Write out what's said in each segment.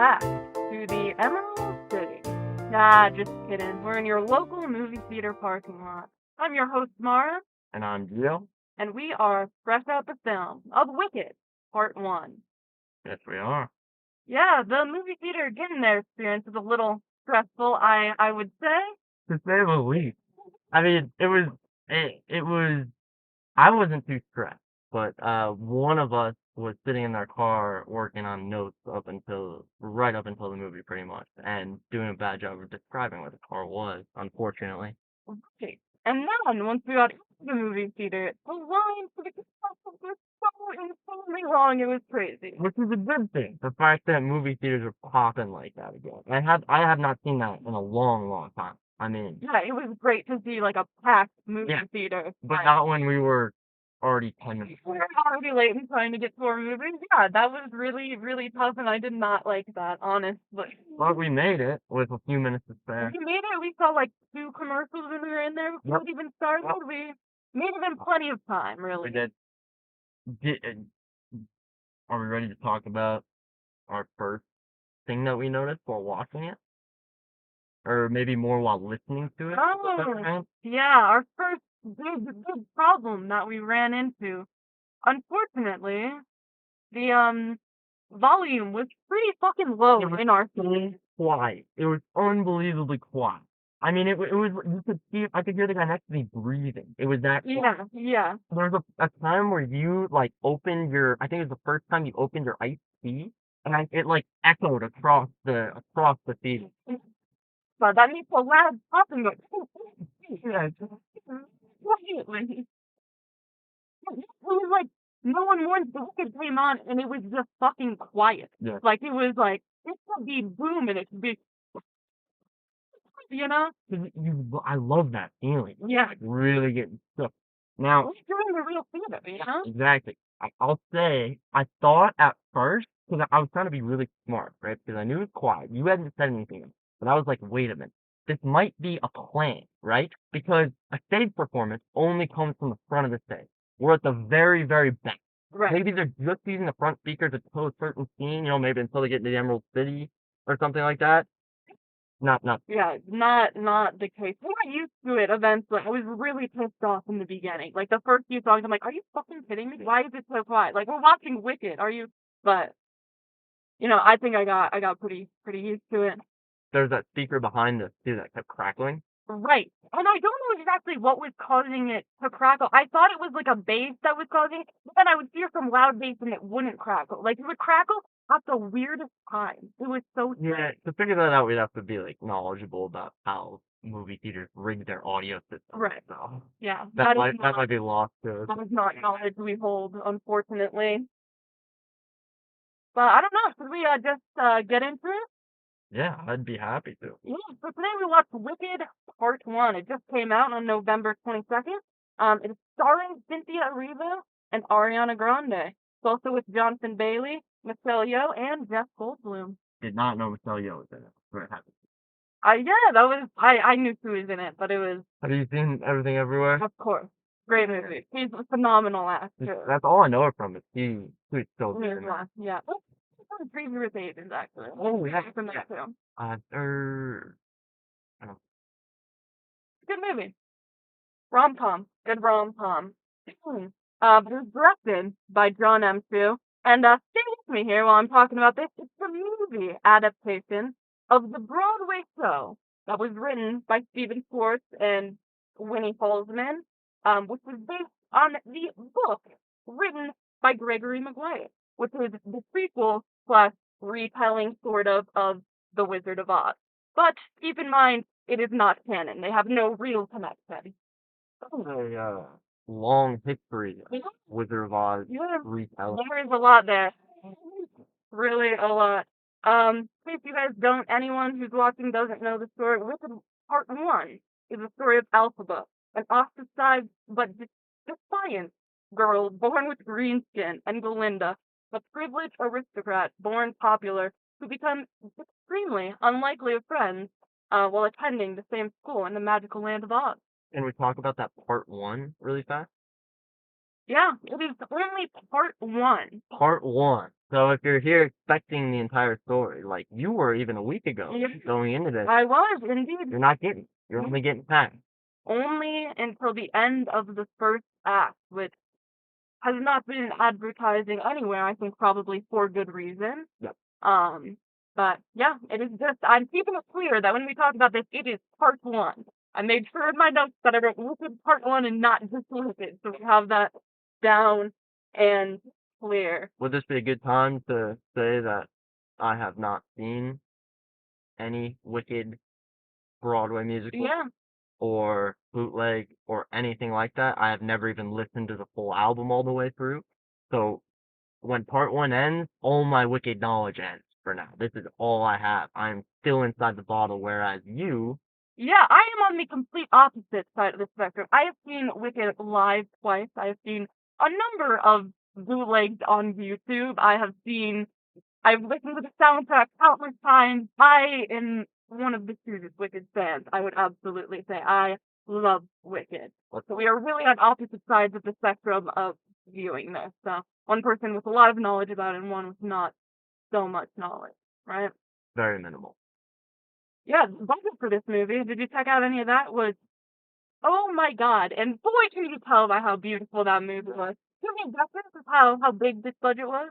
back to the Emerald City. Nah, just kidding. We're in your local movie theater parking lot. I'm your host, Mara, And I'm Gio. and we are fresh out the film of Wicked, Part 1. Yes, we are. Yeah, the movie theater getting there experience is a little stressful, I would say. To say the least. I mean, it was, I wasn't too stressed, but one of us was sitting in our car working on notes right up until the movie pretty much, and doing a bad job of describing what the car was, unfortunately. Right. And then, once we got into the movie theater, the line for the concessions was so insanely long, it was crazy. Which is a good thing. The fact that movie theaters are popping like that again. I have not seen that in a long, long time. I mean, Yeah, it was great to see, like, a packed movie yeah, theater. but not when we were already 10 minutes. We were already late and trying to get to our movie. Yeah, that was really, really tough, and I did not like that, honestly. But we made it with a few minutes to spare. We made it. We saw, like, 2 commercials when we were in there before Yep. it even started. Yep. We made it in plenty of time, really. We did. Are we ready to talk about our first thing that we noticed while watching it? Or maybe more while listening to it? Oh, yeah, our first big problem that we ran into. Unfortunately, the volume was pretty fucking low It was in our so quiet. It was unbelievably quiet. I mean, it was, you could see, I could hear the guy next to me breathing. It was that quiet. Yeah. There was a time where you, like, opened I think it was the first time you opened your iced tea, and it, like, echoed across the theater. But that makes a loud popping noise. Yeah, Quietly. It was like no one warned the Wicked came on and it was just fucking quiet. yeah. Like it was like it could be boom and it could be you know? 'Cause I love that feeling. Yeah. Like, really getting stuck. Now, We're doing the real theater, you know? exactly. I'll say, I thought at first, because I was trying to be really smart, right? Because I knew it was quiet. You hadn't said anything. But I was like, wait a minute. This might be a plan, right? Because a stage performance only comes from the front of the stage. We're at the very, very back. Right. Maybe they're just using the front speakers to tell a certain scene, maybe until they get to the Emerald City or something like that. Not. Yeah, not the case. We got used to it eventually. I was really pissed off in the beginning. Like the first few songs, I'm like, are you fucking kidding me? Why is it so quiet? Like we're watching Wicked. Are you? But I think I got pretty used to it. There's that speaker behind us too that kept crackling. Right. And I don't know exactly what was causing it to crackle. I thought it was like a bass that was causing it, but then I would hear some loud bass and it wouldn't crackle. Like it would crackle at the weirdest time. It was so strange. Yeah, to figure that out, we'd have to be like knowledgeable about how movie theaters rig their audio system. Right. So Yeah. that might be lost to us. That is not knowledge we hold, unfortunately. But I don't know. Should we just get into it? Yeah, I'd be happy to. Yeah. So today we watched Wicked Part 1. It just came out on November 22nd. It's starring Cynthia Erivo and Ariana Grande. It's also with Jonathan Bailey, Michelle Yeoh, and Jeff Goldblum. Did not know Michelle Yeoh was in it. Very happy. Yeah, that was I knew she was in it, but it was Have you seen Everything Everywhere? of course great movie. She's a phenomenal actor. That's all I know her from. She's so good. in it. Yeah. One of Previous Agents actually. Oh, yeah. From that film. Good movie. Rom-com. Good rom-com. It was directed by John M. Chu. And stay with me here while I'm talking about this. It's the movie adaptation of the Broadway show that was written by Stephen Schwartz and Winnie Holzman, which was based on the book written by Gregory Maguire, which is the prequel / retelling sort of The Wizard of Oz. But keep in mind, it is not canon. They have no real connection. A long history of Wizard of Oz retelling. There is a lot there. Really a lot. In case you guys anyone who's watching doesn't know the story, Wicked Part 1 is the story of Elphaba, an ostracized but defiant girl born with green skin, and Glinda, a privileged aristocrat born popular who becomes extremely unlikely of friends while attending the same school in the magical land of Oz. Can we talk about that Part 1 really fast? Yeah, it is only part one. Part one. So if you're here expecting the entire story, like you were even a week ago Yeah. going into this, I was, indeed. you're not getting. You're only getting half. Only until the end of the first act, which has not been advertising anywhere, I think probably for good reason. Yep. But yeah, it is just, I'm keeping it clear that when we talk about this, it is part one. I made sure in my notes that I wrote Wicked part one and not just Wicked, so we have that down and clear. Would this be a good time to say that I have not seen any Wicked Broadway musicals Yeah, or bootleg or anything like that? I have never even listened to the full album all the way through. So when part one ends, all my Wicked knowledge ends for now. This is all I have. I'm still inside the bottle, whereas you, yeah, I am on the complete opposite side of the spectrum. I have seen Wicked live twice. I have seen a number of bootlegs on YouTube. I've listened to the soundtrack countless times. I am one of the hugest Wicked fans. I would absolutely say I love Wicked. So we are really on opposite sides of the spectrum of viewing this. So one person with a lot of knowledge about it and one with not so much knowledge, right? very minimal. Yeah, the budget for this movie, did you check out any of that? Was, oh my god, and boy can you tell by how beautiful that movie was. Give me guesses of how big this budget was?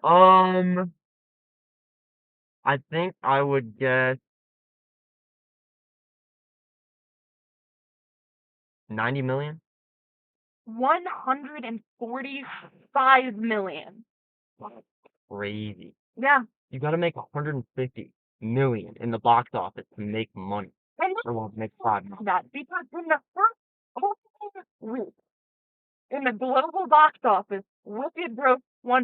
I think I would guess 90 million. 145 million. Crazy. Yeah. You got to make 150 million in the box office to make money. And Or well, make 5 million. that because in the first opening week in the global box office, Wicked grossed $163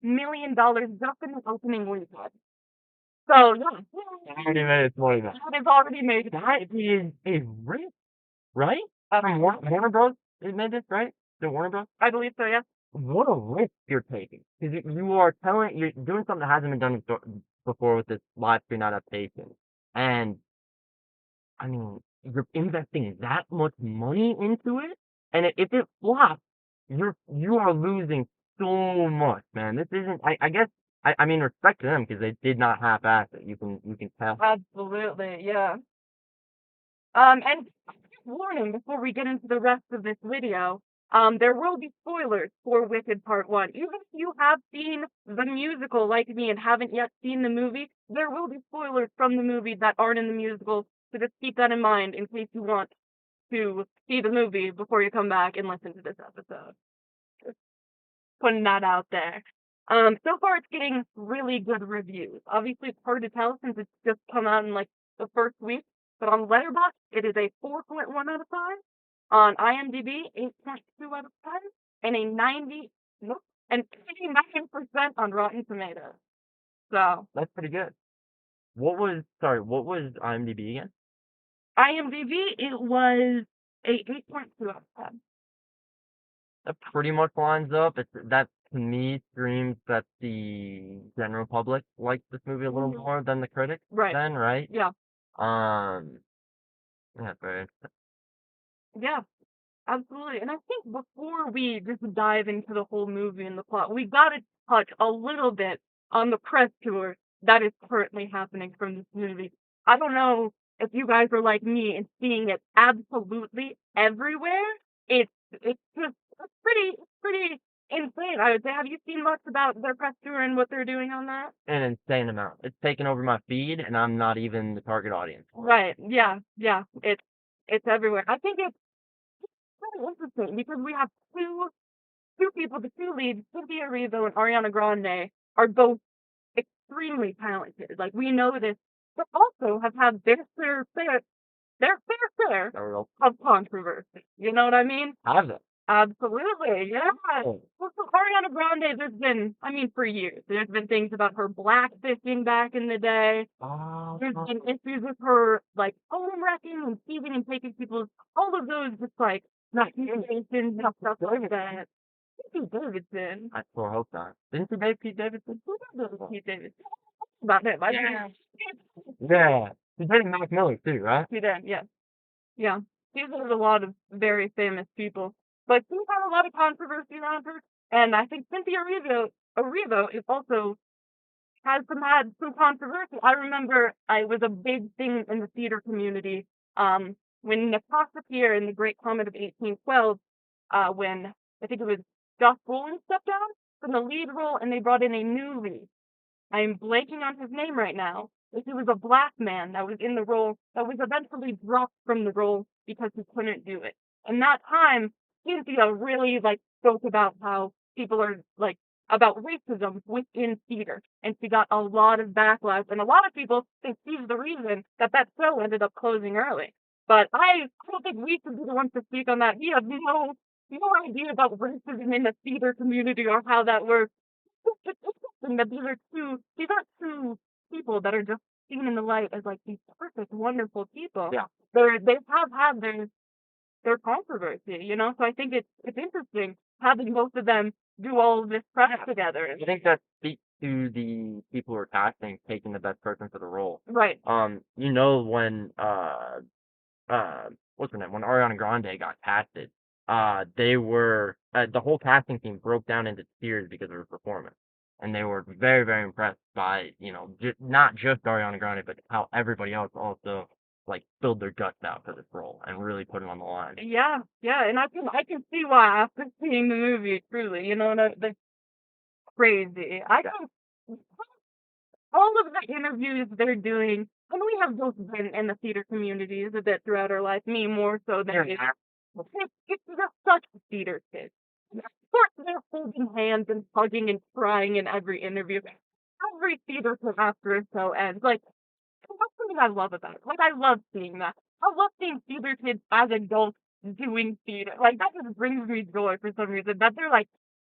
million just in the opening weekend. So yeah, Already made its money back. that is already made. That is a rip, right? From Warner Bros. It made this, right? The Warner Bros. I believe so. Yeah. What a risk you're taking, because you're doing something that hasn't been done before with this live screen adaptation, and I mean, you're investing that much money into it, and if it flops, you are losing so much, man. This isn't. I guess. I mean, respect to them because they did not half-ass it. You can tell. Absolutely. Yeah. And warning before we get into the rest of this video, there will be spoilers for Wicked Part 1. Even if you have seen the musical like me and haven't yet seen the movie, there will be spoilers from the movie that aren't in the musical, so just keep that in mind in case you want to see the movie before you come back and listen to this episode. Just putting that out there. So far it's getting really good reviews. Obviously it's hard to tell since it's just come out in like the first week, but on Letterboxd it is a 4.1 out of 5. On IMDb, 8.2 out of 10, and a 89% on Rotten Tomatoes. So That's pretty good. What was IMDb again? IMDb it was a 8.2 out of 10. That pretty much lines up. That to me screams that the general public likes this movie a little more than the critics. Right. Then, right? Yeah. Yeah, very. Yeah. Absolutely. And I think before we just dive into the whole movie and the plot, we gotta touch a little bit on the press tour that is currently happening from this movie. I don't know if you guys are like me and seeing it absolutely everywhere. It's pretty insane. I would say. Have you seen much about their press tour and what they're doing on that? An insane amount. It's taken over my feed, and I'm not even the target audience. Right. Yeah. Yeah. It's everywhere. I think it's really interesting because we have two people, the two leads, Cynthia Erivo and Ariana Grande, are both extremely talented. Like we know this, but also have had their fair share of controversy. You know what I mean? Have it. Absolutely, yeah. Oh. Well, for Ariana Grande, for years, there's been things about her blackfishing back in the day. There's been issues with her, like, home wrecking and thieving and taking people's, all of those, just like, accusations and stuff like that. Pete Davidson. I sure hope not. Didn't you date Pete Davidson? Who did Pete Davidson? About him, Yeah. She's dating Mac Miller too, right? She did, yeah. Yeah. She's with a lot of very famous people. but she's had a lot of controversy around her, and I think Cynthia Erivo is also had some controversy. I remember it was a big thing in the theater community when Natasha Pierre in The Great Comet of 1812, when I think it was Josh Brolin stepped down from the lead role and they brought in a new lead. I'm blanking on his name right now. But he was a black man that was in the role that was eventually dropped from the role because he couldn't do it. And that time, Cynthia really spoke about how people are about racism within theater, and she got a lot of backlash, and a lot of people think she's the reason that show ended up closing early. But I don't think we should be the ones to speak on that. We have no idea about racism in the theater community or how that works. It's interesting that these aren't two people that are just seen in the light as these perfect, wonderful people. Yeah. They have had their controversy, So I think it's interesting having both of them do all of this press together. I think that speaks to the people who are casting taking the best person for the role. Right. When what's her name? When Ariana Grande got casted, they were the whole casting team broke down into tears because of her performance, and they were very, very impressed by not just Ariana Grande, but how everybody else also spilled their guts out for this role and really put it on the line. Yeah, and I can see why after seeing the movie. Truly, that's crazy. All of the interviews they're doing, and we have both been in the theater communities a bit throughout our life, me more so than you. It's just such a theater kid. Of course, they're holding hands and hugging and crying in every interview. Every theater kid after a show ends. That's something I love about it. I love seeing that. I love seeing theater kids as adults doing theater. That just brings me joy for some reason. That they're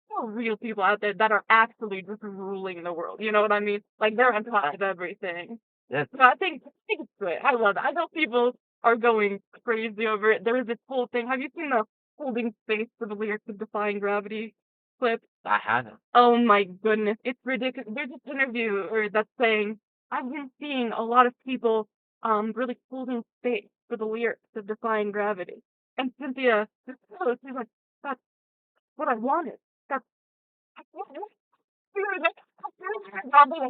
still real people out there that are actually just ruling the world. You know what I mean? They're on top of everything. Yes. So I think it's great. I love it. I know people are going crazy over it. There is this whole thing. Have you seen the holding space for the lyrics of Defying Gravity clip? I haven't. Oh my goodness. It's ridiculous. There's this interview that's saying, I've been seeing a lot of people really holding space for the lyrics of Defying Gravity. And Cynthia just goes, she's like, that's what I wanted. That's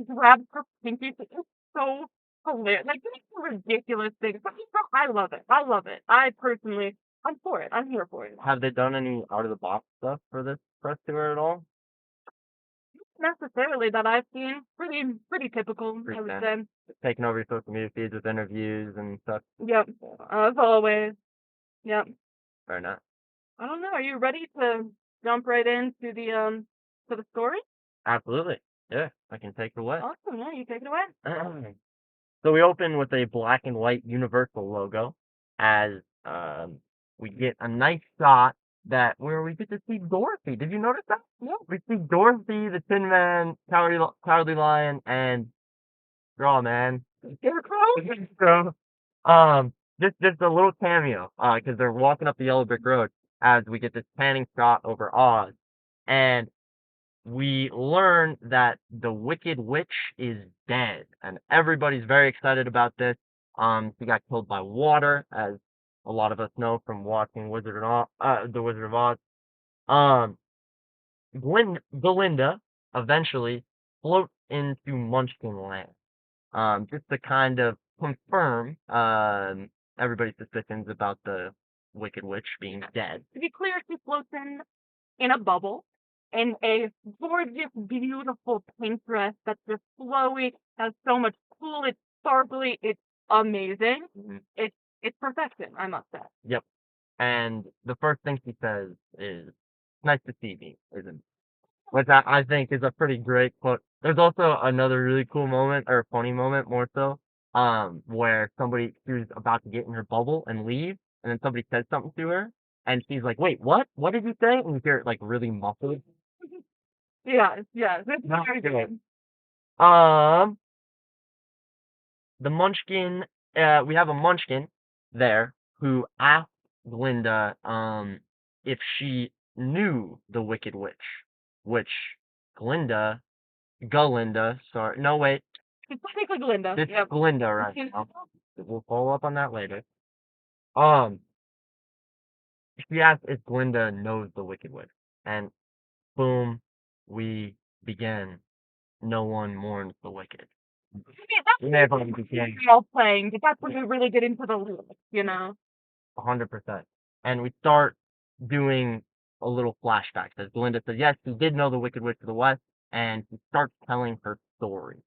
grabs her pinky. It's so hilarious. It's a ridiculous thing. But I love it. I love it. I'm for it. I'm here for it. Have they done any out of the box stuff for this press tour at all? Not necessarily that I've seen. Pretty typical, I would say. Taking over your social media feeds with interviews and stuff. Yep. As always. Yep. Fair enough. I don't know. Are you ready to jump right into the story? Absolutely. Yeah, I can take it away. Awesome. Yeah, you take it away. So we open with a black and white Universal logo as we get a nice shot where we get to see Dorothy. Did you notice that? No. We see Dorothy, the Tin Man, Cowardly Lion, and Straw Man. Scarecrow. Just a little cameo, because they're walking up the yellow brick road as we get this panning shot over Oz, and we learn that the Wicked Witch is dead, and everybody's very excited about this. She got killed by water, as a lot of us know from watching The Wizard of Oz. Glinda eventually floats into Munchkin Land, just to kind of confirm everybody's suspicions about the Wicked Witch being dead. To be clear, she floats in a bubble in a gorgeous, beautiful pink dress that's just flowy, has so much cool, it's sparkly, it's amazing. Mm-hmm. It's perfection, I must say. Yep. And the first thing she says is, "Nice to see me," isn't it? Which I think is a pretty great quote. There's also another really cool moment, or funny moment more so, where she was about to get in her bubble and leave, and then somebody says something to her, and she's like, "Wait, what? What did you say?" And you hear it really muffled. Yeah, it's very good. The Munchkin, we have a Munchkin there who asked Glinda if she knew the Wicked Witch, which Galinda, sorry, no wait. It's technically Glinda. This is Glinda, right? We'll follow up on that later. she asks if Glinda knows the Wicked Witch, and boom, we begin. No one mourns the wicked. Yeah, that's Never what began. role playing, but that's when we really get into the lyrics, you know? 100%. And we start doing a little flashback. As Glinda says, yes, she did know the Wicked Witch of the West, and she starts telling her story.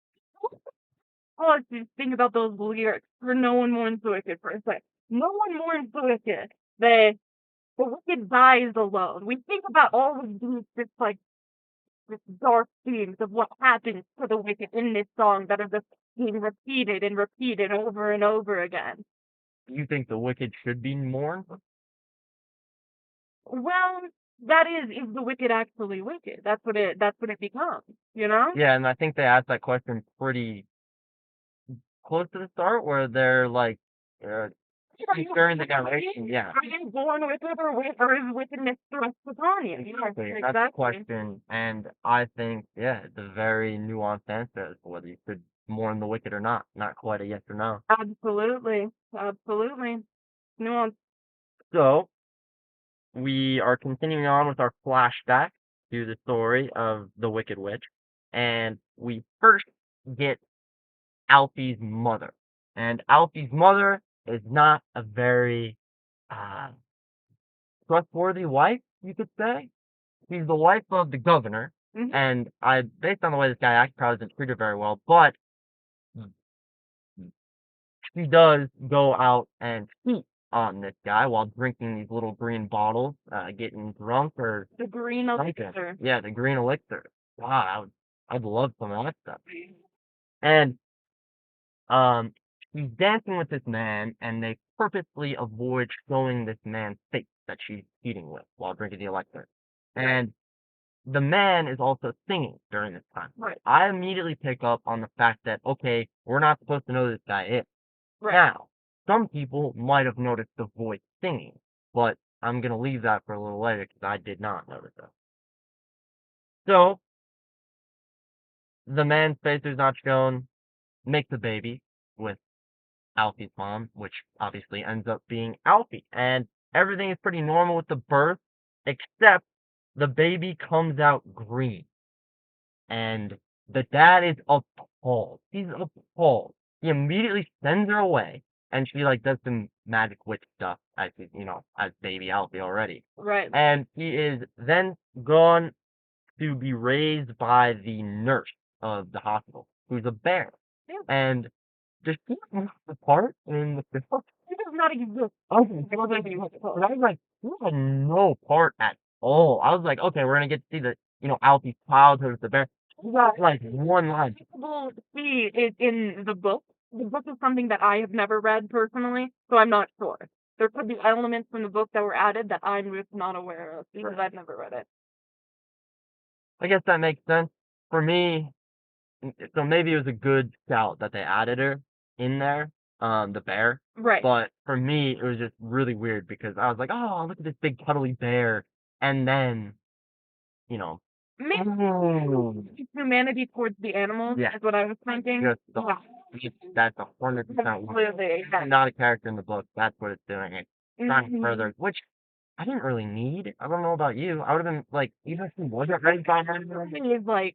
Oh, I just think about those lyrics. For no one mourns the wicked for a sec. No one mourns the wicked. The wicked dies alone. We think about all of these just like this dark themes of what happens to the wicked in this song that are just being repeated and repeated over and over again. You think the wicked should be mourned? Well, that is the wicked actually wicked? That's what it becomes, you know? Yeah, and I think they asked that question pretty close to the start, where they're like, uh, during the narration, yeah. Are you born with it or is wickedness thrust upon you? Exactly. Yes, That's the exactly. question, and I think, yeah, it's a very nuanced answer as to whether you should mourn the wicked or not. Not quite a yes or no. Absolutely. Absolutely. Nuance. So, we are continuing on with our flashback to the story of the Wicked Witch, and we first get Alfie's mother. And Alfie's mother is not a very uh, trustworthy wife, you could say. She's the wife of the governor, Mhm. and based on the way this guy acts, probably doesn't treat her very well, but she does go out and cheat on this guy while drinking these little green bottles, getting drunk or The green something. elixir. Yeah, the green elixir. Wow, I'd love some of that stuff. And she's dancing with this man, and they purposely avoid showing this man's face that she's cheating with while drinking the elixir. And the man is also singing during this time. Right. I immediately pick up on the fact that, okay, we're not supposed to know who this guy is. Right. Now, some people might have noticed the voice singing, but I'm going to leave that for a little later because I did not notice it. So, the man's face is not shown, makes a baby with Alfie's mom, which obviously ends up being Alfie. And everything is pretty normal with the birth, except the baby comes out green. And the dad is appalled. He's appalled. He immediately sends her away, and she like does some magic witch stuff as as baby Alfie already. Right. And he is then gone to be raised by the nurse of the hospital, who's a bear. Yeah. And does she have a part in the film? He does not exist. Okay, so I was like, she had no part at all. I was like, okay, we're gonna get to see the Alfie's childhood with the bear. She got like one line. We'll see it in the book. The book is something that I have never read personally, so I'm not sure. There could be elements from the book that were added that I'm just not aware of because I've never read it. I guess that makes sense. For me, so maybe it was a good shout that they added her in there, the bear. Right. But for me, it was just really weird because I was like, oh, look at this big cuddly bear. And then, oh, Maybe humanity towards the animals yeah, is what I was thinking. that's 100% Absolutely. not a character in the book. That's what it's doing. It's trying Mhm. further, which I didn't really need. I don't know about you. I would have been like, even if he wasn't ready by now. He is like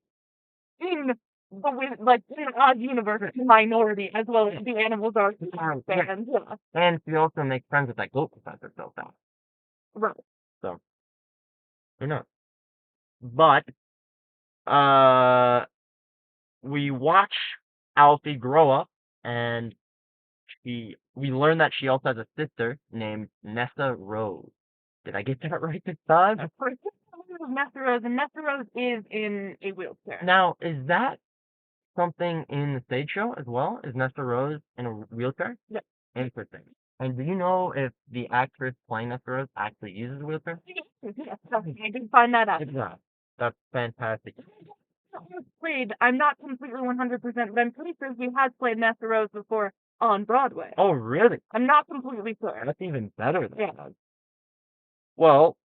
in in Oz universe, it's a minority as well as the animals are fans. Yeah. And she also makes friends with that goat professor so fast. Right. So, who knows? But, uh, we watch Alfie grow up, and we learn that she also has a sister named Nessa Rose. Did I get that right this time? Nessa Rose, and Nessa Rose is in a wheelchair. Now, is that something in the stage show as well? Is Nessa Rose in a wheelchair? Yep. Interesting. And do you know if the actress playing Nessa Rose actually uses a wheelchair? Yes, I did find that out. Yeah. That's fantastic. I'm not completely 100%, but I'm pretty sure he has played Nessa Rose before on Broadway. Oh, really? I'm not completely sure. That's even better than Yeah. that. Well,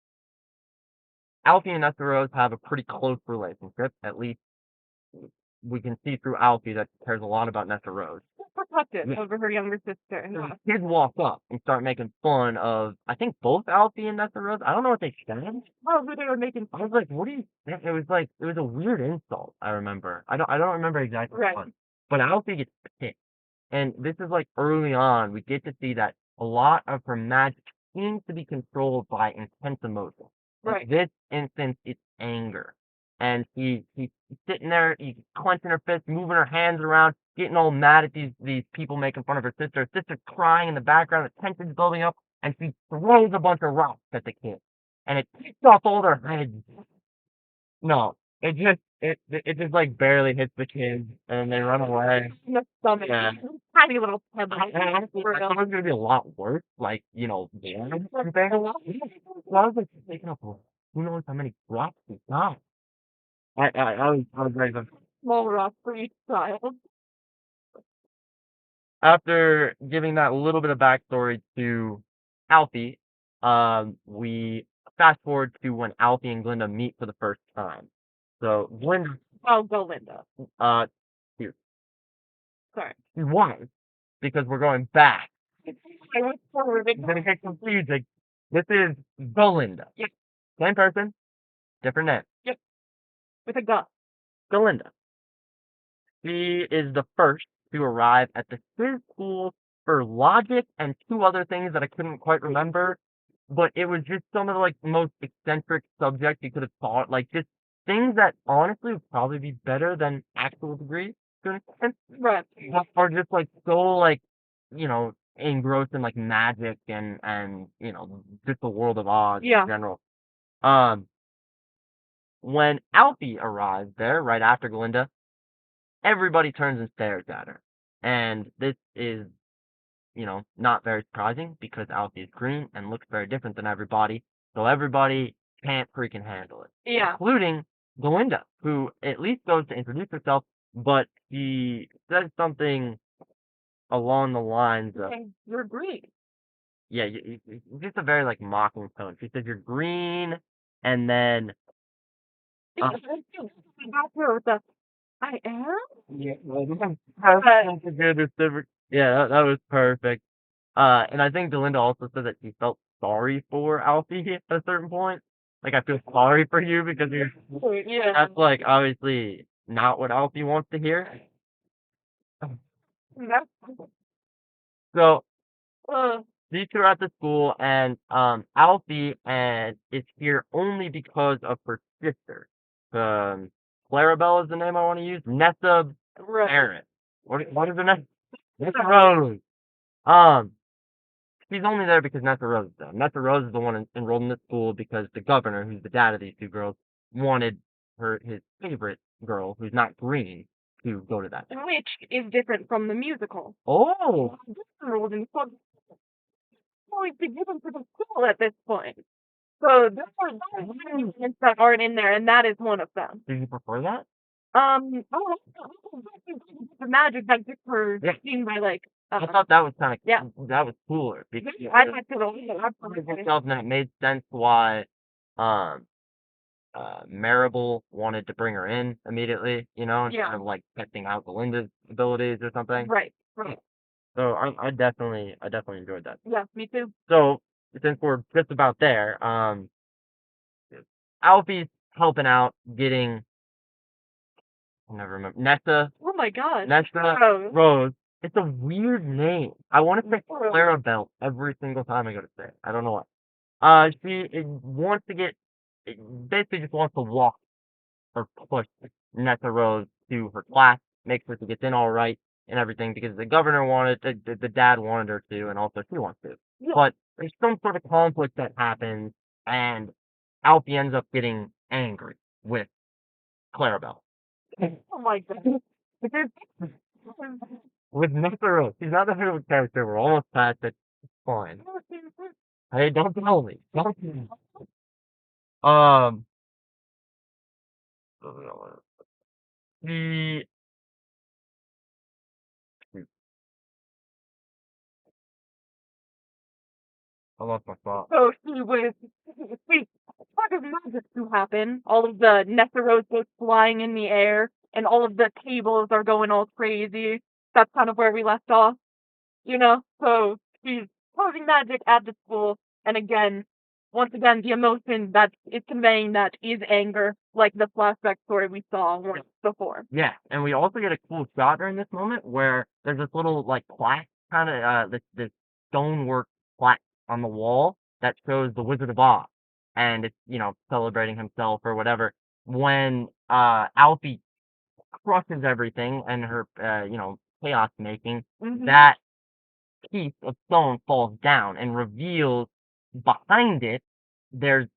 Alfie and Nessa Rose have a pretty close relationship, at least we can see through Alfie that she cares a lot about Nessa Rose. Protective Yeah. over her younger sister. So Yeah. the kids walk up and start making fun of, I think, both Alfie and Nessa Rose. I don't know what they said. Oh, who they were making I was like, what do you think? It was like, it was a weird insult, I remember. I don't remember exactly Right. what. But Alfie gets pissed. And this is like early on, we get to see that a lot of her magic seems to be controlled by intense emotion. Right. In this instance, it's anger. And she's sitting there, she's clenching her fists, moving her hands around, getting all mad at these people making fun of her sister. Her sister's crying in the background, the tension's building up, and she throws a bunch of rocks at the kids. And it kicks off all their heads. No, it just like barely hits the kids, and then they run away. In the stomach. Yeah. Tiny little head. And honestly, I thought it was gonna be a lot worse, like, you know, damage and things. So I was like thinking of who knows how many drops he got. I was like, Small rock for each child. after giving that little bit of backstory to Alfie, we fast forward to when Alfie and Glinda meet for the first time. So Glinda, Oh, go Linda. here, Sorry. she won because we're going back. I was forward. It's gonna get confusing. This is Belinda. Yep. Same person, different name. With a gun. Belinda. She is the first to arrive at the quiz school for logic and two other things that I couldn't quite remember. But it was just some of the like most eccentric subjects you could have thought, like just things that honestly would probably be better than actual degrees to an extent. Right. Or just like so like, you know, engrossed in like magic and you know, just the world of Oz Yeah. in general. When Alfie arrives there right after Glinda, everybody turns and stares at her. And this is, you know, not very surprising because Alfie is green and looks very different than everybody. So everybody can't freaking handle it. Yeah. Including Glinda, who at least goes to introduce herself, but she says something along the lines of, And you're green. yeah, just a very like mocking tone. She says you're green, and then Back here with the I am? yeah, that's a good reciproc. Yeah, that was perfect. And I think Delinda also said that she felt sorry for Alfie at a certain point. Like, I feel sorry for you because you're. Yeah. That's like obviously not what Alfie wants to hear. That's So uh these two are at the school, and Alfie and is here only because of her sister. Clarabelle is the name I want to use. Nessa right. Barrett. What is her name? Nessa Rose. She's only there because Nessa Rose is there. Nessa Rose is the one enrolled in this school because the governor, who's the dad of these two girls, wanted his favorite girl, who's not green, to go to that. Which is different from the musical. Oh, Enrolled in club only to get into the school at this point. So there are elements that aren't in there, and that is one of them. do you prefer that? Oh, the magic that gets her Yeah. seen by like I thought that was kind of yeah. that was cooler because I went to the and it made sense why Marable wanted to bring her in immediately, you know, instead Yeah. of like testing out Belinda's abilities or something. Right. So I definitely enjoyed that. Yeah, me too. So since we're just about there, Alfie's helping out getting I never remember Nessa Oh my gosh. Nessa Rose. It's a weird name. I want to say Rose. Clarabelle every single time I go to say it. I don't know why. She wants to basically just wants to walk or push Nessa Rose to her class, make sure she gets in all right and everything because the governor wanted, the dad wanted her to, and also she wants to. Yeah. But there's some sort of conflict that happens, and Alfie ends up getting angry with Clarabelle. Oh my god. With Nessa Rose. She's not the favorite character. We're almost past it. It's fine. Hey, don't tell me. Don't tell me. The I lost my thought. So she was part of magic to happen. All of the Nessa Rose goes flying in the air, and all of the tables are going all crazy. That's kind of where we left off, you know? So she's causing magic at the school, and once again, the emotion that it's conveying that is anger, like the flashback story we saw once before. Yeah, and we also get a cool shot during this moment where there's this little like plaque kind of this stonework plaque on the wall that shows the Wizard of Oz, and it's celebrating himself or whatever. When Alfie crushes everything and her chaos making, that piece of stone falls down and reveals behind it there's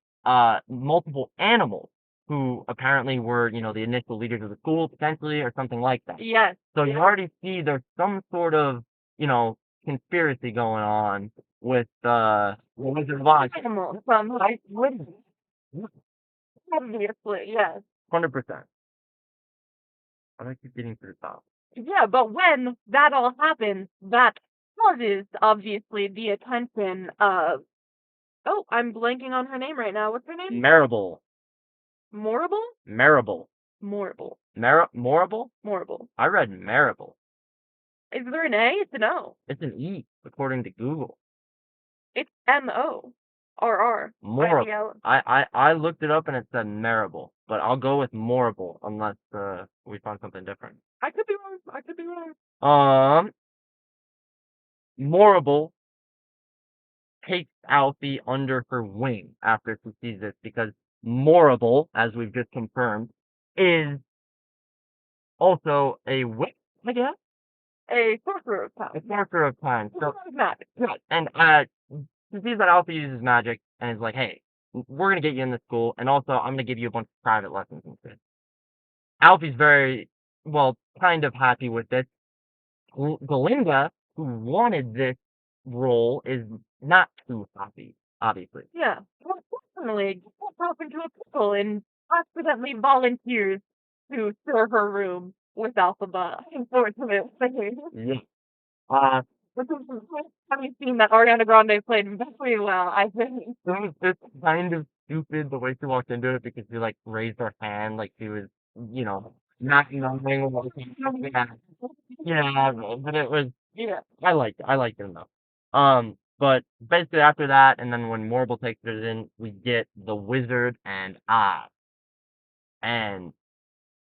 multiple animals who apparently were the initial leaders of the school potentially or something like that. Yes. So you already see there's some sort of conspiracy going on with the Wizard of Oz. Animals from obviously, yes. 100%. I like you getting to the top. Yeah, but when that all happens, that causes obviously the attention of I'm blanking on her name right now. What's her name? Marable. Morrible? Marable. Morrible. Morrible? Morrible. I read Marable. Is there an A? It's an O. It's an E, according to Google. It's MORR. Morrible. I looked it up and it said Marable, but I'll go with Morrible unless we find something different. I could be wrong. Morrible takes Alfie under her wing after she sees this because Morrible, as we've just confirmed, is also a witch, I guess. A sorcerer of time. A sorcerer of time. So magic. Yeah, and she sees that Alfie uses magic and is like, hey, we're gonna get you in this school, and also I'm gonna give you a bunch of private lessons and shit. Alfie's very kind of happy with this. Glinda, who wanted this role, is not too happy, obviously. Yeah. Unfortunately, gets herself into a pickle and accidentally volunteers to share her room with Alphaba. Unfortunately. Yeah. Which is the first time we've seen that Ariana Grande played very well, I think. It was just kind of stupid the way she walked into it because she like raised her hand like she was, not knowing what was happening. Yeah, but it was I liked it enough. But basically after that, and then when Morble takes it in, we get the Wizard and Oz. And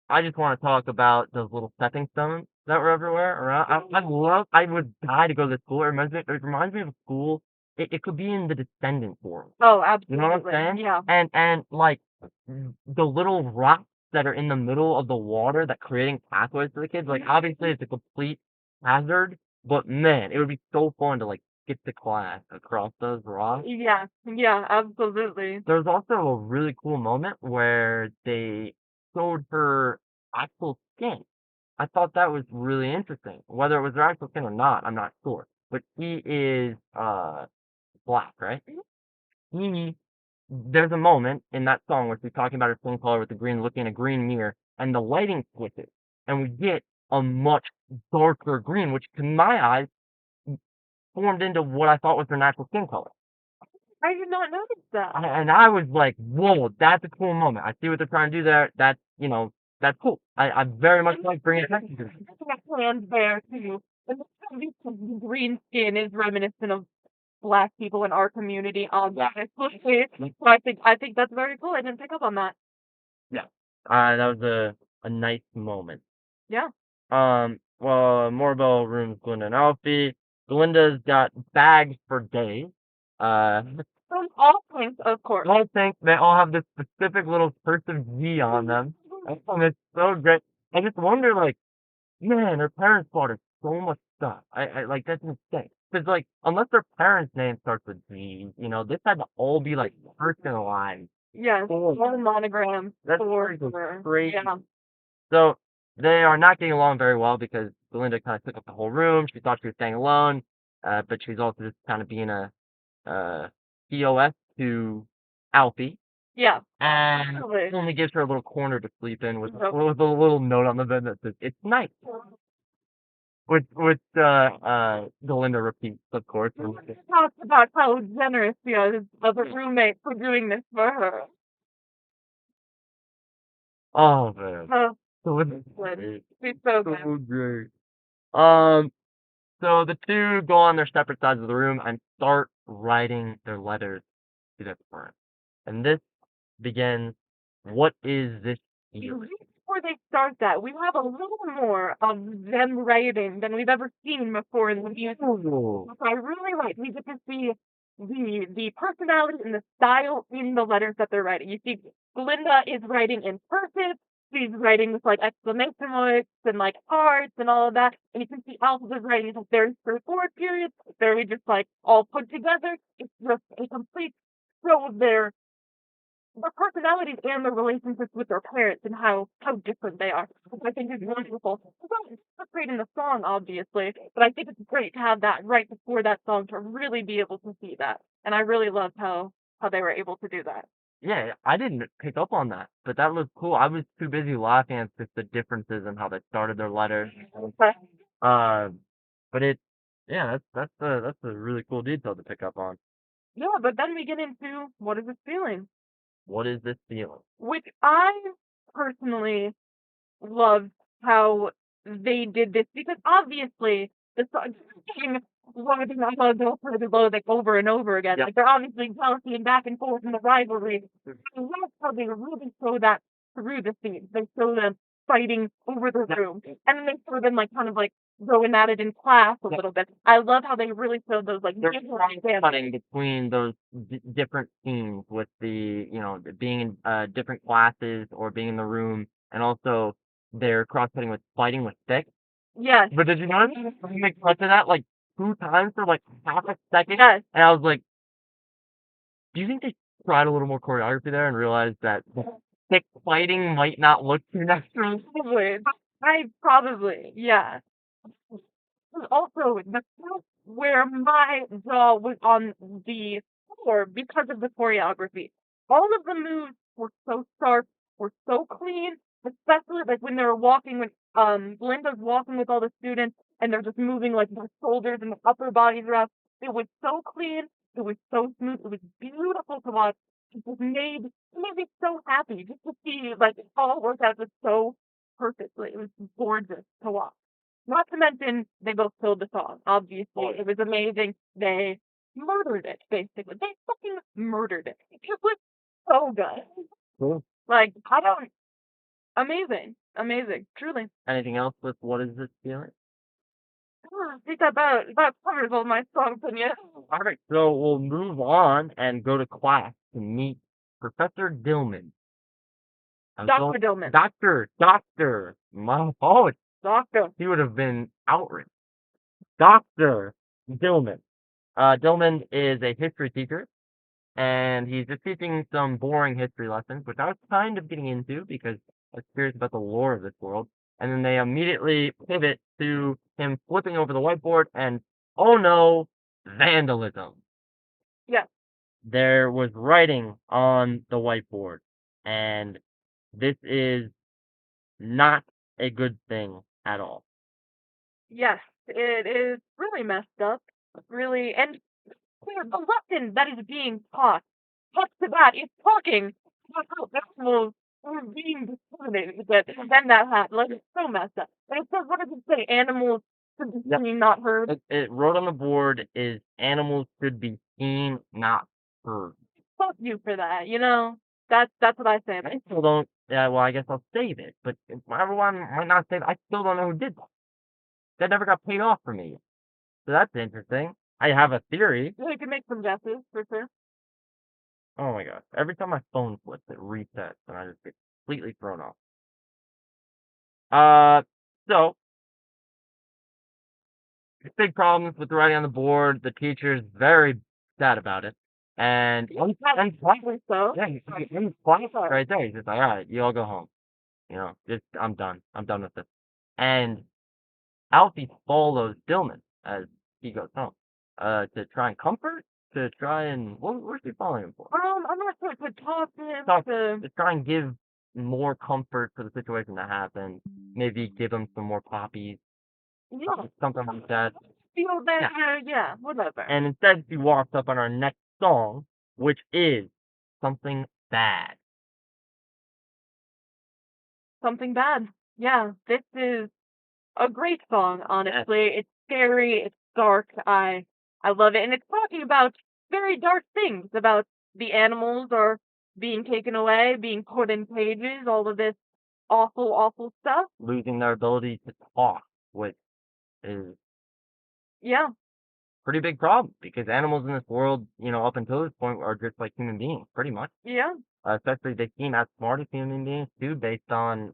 I just want to talk about those little stepping stones that were everywhere around. I would die to go to the school. It reminds me of a school. It could be in the Descendants world. Oh, absolutely. You know what I'm saying? Yeah. And like the little rocks that are in the middle of the water that creating pathways for the kids. Like obviously it's a complete hazard, but man, it would be so fun to like skip the class across those rocks. Yeah, absolutely. There's also a really cool moment where they showed her actual skin. I thought that was really interesting. Whether it was her actual skin or not, I'm not sure. But he is black, right? There's a moment in that song where she's talking about her skin color with the green, looking in a green mirror, and the lighting switches, and we get a much darker green, which to my eyes formed into what I thought was her natural skin color. I did not notice that. And I was like, whoa, that's a cool moment. I see what they're trying to do there. That's cool. I very much like bringing attention to it. Plans there too. And the green skin is reminiscent of Black people in our community, obviously. So I think that's very cool. I didn't pick up on that. Yeah. That was a nice moment. Yeah. Morbo rooms Glinda and Alfie. Glinda's got bags for days. From all points, of course. All things, they all have this specific little cursive G on them. And it's so great. I just wonder, like, man, her parents bought her so much stuff. I like, that's insane. Because, like, unless their parents' name starts with G, this had to all be, like, personalized. Yes, all monograms. That's crazy. Yeah. So, they are not getting along very well because Belinda kind of took up the whole room. She thought she was staying alone, but she's also just kind of being a POS to Alfie. Yeah. And Absolutely. only gives her a little corner to sleep in with a little note on the bed that says, "It's nice." Which Belinda repeats, of course. She talks about how generous she is of a roommate for doing this for her. Oh, man. So it's Would be so good. so great. So the two go on their separate sides of the room and start writing their letters to their parents. And this begins, what is this feeling? Before they start that, we have a little more of them writing than we've ever seen before in the music. Ooh. So I really like we get to see the personality and the style in the letters that they're writing. You see, Glinda is writing in cursive. She's writing with like exclamation marks and like hearts and all of that. And you can see Alpha's writing is like very straightforward periods, very just like all put together. It's just a complete show of their personalities and their relationships with their parents and how different they are, which I think is wonderful. It's not great in the song, obviously, but I think it's great to have that right before that song to really be able to see that. And I really loved how they were able to do that. Yeah, I didn't pick up on that, but that was cool. I was too busy laughing at just the differences in how they started their letters. Okay. But yeah, that's a really cool detail to pick up on. Yeah, but then we get into what is this feeling? What is this feeling? Which I personally love how they did this because obviously the song writing I love go for the low like over and over again. Yep. Like they're obviously jealousy and back and forth in the rivalry. I love how they really show that through the scenes. They show them fighting over the room. And then they show them like kind of like going at it in class a little bit. I love how they really showed those like They're different cutting between those different scenes with the, being in different classes or being in the room, and also they're cross-cutting with fighting with sticks. Yes. But did you notice they make cut to that like 2 times for like half a second? Yes. And I was like, do you think they tried a little more choreography there and realized that stick fighting might not look too natural? Probably, yeah. Also, the part where my jaw was on the floor because of the choreography. All of the moves were so sharp, were so clean, especially like when they were walking with Linda's walking with all the students and they're just moving like their shoulders and the upper bodies around. It was so clean, it was so smooth, it was beautiful to watch. It made me so happy just to see like it all worked out just so perfectly. It was gorgeous to watch. Not to mention, they both killed the song. Obviously, it was amazing. They murdered it, basically. They fucking murdered it. It was so good. Cool. Like, amazing. Amazing. Truly. Anything else with what is this feeling? I think that about covers all my song opinions. Alright, so we'll move on and go to class to meet Professor Dillman. Dr. Dillman. Doctor. My apologies. Doctor. He would have been outraged. Dr. Dillman. Dillman is a history teacher, and he's just teaching some boring history lessons, which I was kind of getting into because I was curious about the lore of this world. And then they immediately pivot to him flipping over the whiteboard, and oh no, vandalism. Yes. There was writing on the whiteboard, and this is not a good thing at all. Yes, it is really messed up. Really, and the lesson that is being taught, next to that, is talking about how animals are being discriminated against, and then that happened. Like, it's so messed up. And it says, what does it say? Animals should be Yep. seen, not heard. It wrote on the board is animals should be seen, not heard. Fuck you for that, you know? That's what I say. I still don't. Yeah, well, I guess I'll save it. But everyone might not save it. I still don't know who did that. That never got paid off for me. So that's interesting. I have a theory. You can make some guesses, for sure. Oh my gosh. Every time my phone flips, it resets, and I just get completely thrown off. So, big problems with the writing on the board. The teacher's very sad about it. And Probably so. yeah, he's right there. He's just like, all right, you all go home. I'm done. I'm done with this. And Alfie follows Dillman as he goes home. To try and comfort, to try and what's he following him for? I'm not sure. To talk to him. To try and give more comfort for the situation that happened. Maybe give him some more poppies. Yeah. Something like that. Feel better, yeah, whatever. And instead, he walks up on our next song, which is Something Bad. Something bad. Yeah, this is a great song, honestly. It's scary, it's dark. I love it. And it's talking about very dark things, about the animals are being taken away, being put in cages, all of this awful, awful stuff. Losing their ability to talk, which is Yeah, pretty big problem because animals in this world, up until this point are just like human beings, pretty much. yeah. Especially they seem as smart as human beings too, based on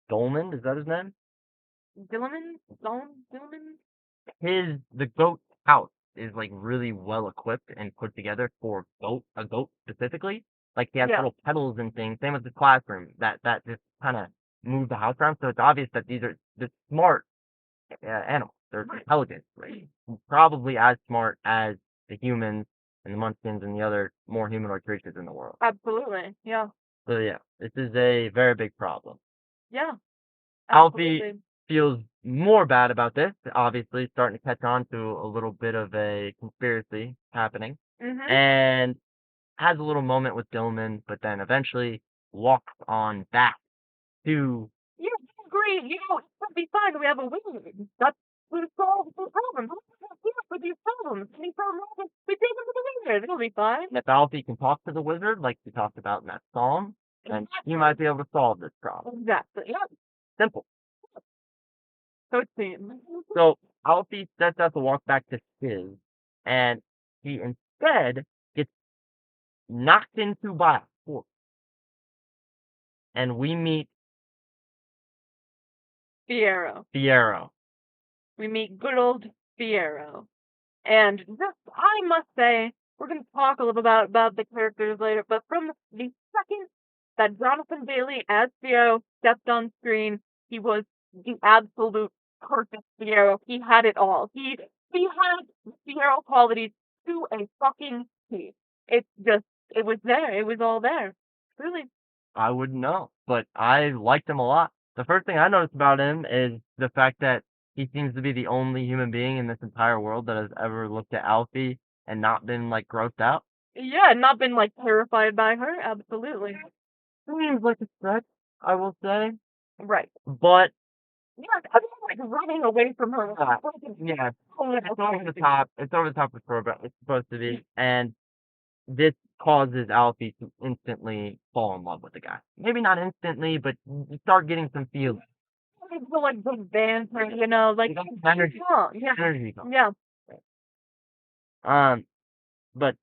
Dolman, is that his name? Dillman? The goat house is like really well equipped and put together for a goat specifically. Like he has Yeah, little pedals and things. Same with the classroom that just kind of move the house around. So it's obvious that these are the smart animals. They're intelligent, right? Probably as smart as the humans and the munchkins and the other more humanoid creatures in the world. absolutely. Yeah, So yeah, this is a very big problem. yeah, Alfie absolutely. feels more bad about this, obviously starting to catch on to a little bit of a conspiracy happening, Mhm. and has a little moment with Dillman, but then eventually walks on back to Yeah, I agree. It'll be fine. We have a wing. That's we solve the problem. Let's deal with these problems. We solve them. We take them to the wizard. It'll be fine. and if Alfie can talk to the wizard like we talked about in that song, then he might be able to solve this problem. Exactly. Yep. Simple. So it seems. So Alfie sets out to walk back to Stiz, and he instead gets knocked into by a horse, and we meet Fiero. Fiero. We meet good old Fiero. And just, I must say, we're going to talk a little about the characters later, but from the second that Jonathan Bailey as Fiero stepped on screen, he was the absolute perfect Fiero. He had it all. He had Fiero qualities to a fucking T. It's just, it was there. It was all there. Really. I wouldn't know, but I liked him a lot. The first thing I noticed about him is the fact that he seems to be the only human being in this entire world that has ever looked at Alfie and not been like grossed out. Yeah, not been like terrified by her. Absolutely. Seems like a stretch, I will say, Right. but Yeah, I was like running away from her. yeah, it's over the top. It's over the top of it's supposed to be, and this causes Alfie to instantly fall in love with the guy. Maybe not instantly, but you start getting some feelings. It's the like big banter, like You got some energy. yeah, Energy going. yeah, But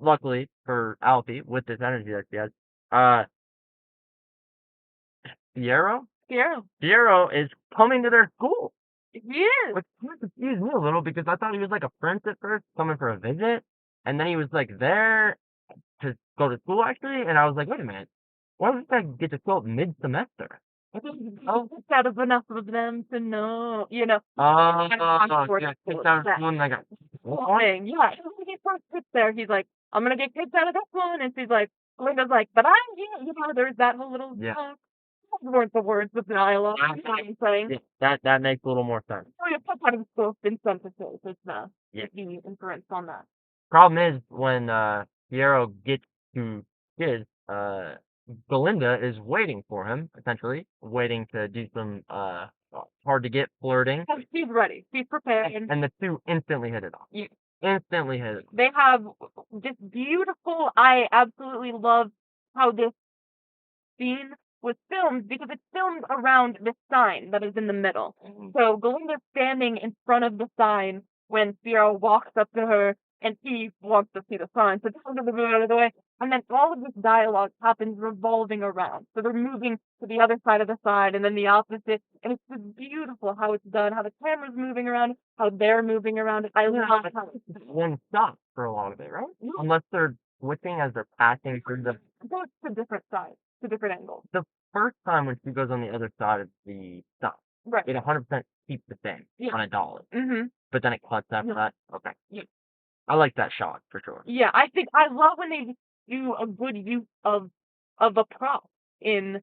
luckily for Alfie, with this energy that she has, uh, Fiero? yeah. Fiero is coming to their school, He is. which kind of confused me a little because I thought he was like a prince at first, coming for a visit, and then he was like there to go to school actually, and I was like, wait a minute, why does this guy get to school mid-semester? Oh, it's out of enough of them to know, Oh, yeah, kicked out of school and I got thing. Yeah, when he first gets there, he's like, "I'm gonna get kicked out of this one," and she's like, Glinda's like, "But I'm here," there's that whole little yeah. talk. Those weren't the words, but the dialogue. You know what I'm saying? Yeah, that makes a little more sense. So you put that in both in sentences. It's Yeah. the inference on that. Problem is when Fiero gets to his Belinda is waiting for him, essentially, waiting to do some hard to get flirting. She's ready. She's prepared. And the two instantly hit it off. Yeah. Instantly hit it off. They have this beautiful, I absolutely love how this scene was filmed because it's filmed around the sign that is in the middle. So Galinda's standing in front of the sign when Fiero walks up to her and he wants to see the sign. So tells her to move out of the way. And then all of this dialogue happens revolving around. So they're moving to the other side of the sign and then the opposite. And it's just beautiful how it's done, how the camera's moving around, how they're moving around. I love how it's one stop for a lot of it, right? Yeah. Unless they're switching as they're passing through the goes to different sides, to different angles. the first time when she goes on the other side of the stop, Right. it 100% keeps the same on a dollar. Mm-hmm. But then it cuts after Yeah. that. Okay. Yeah. I like that shot for sure. Yeah, I love when they do a good use of a prop in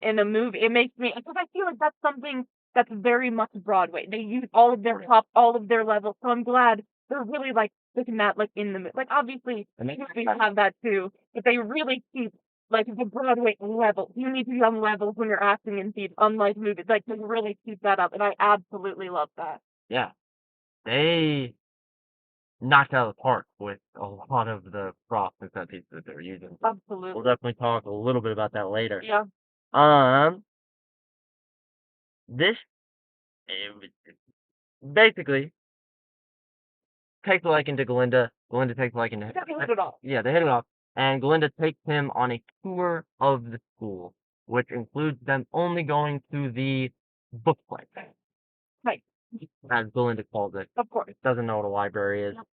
a movie. It makes me, because I feel like that's something that's very much Broadway. They use all of their props, all of their levels. So I'm glad they're really like sticking that like in the like obviously movies have that too, but they really keep like the Broadway level. You need to be on levels when you're acting in theater, unlike movies. Like they really keep that up, and I absolutely love that. Yeah, they knocked out of the park with a lot of the props and set pieces that they were using. We'll Absolutely. definitely talk a little bit about that later. Yeah. This basically takes a liking to Glinda. Glinda takes a liking to They hit it off. yeah, they hit it off, and Glinda takes him on a tour of the school, which includes them only going to the book play, Right. as Glinda calls it. Of course. Doesn't know what a library is. Yep.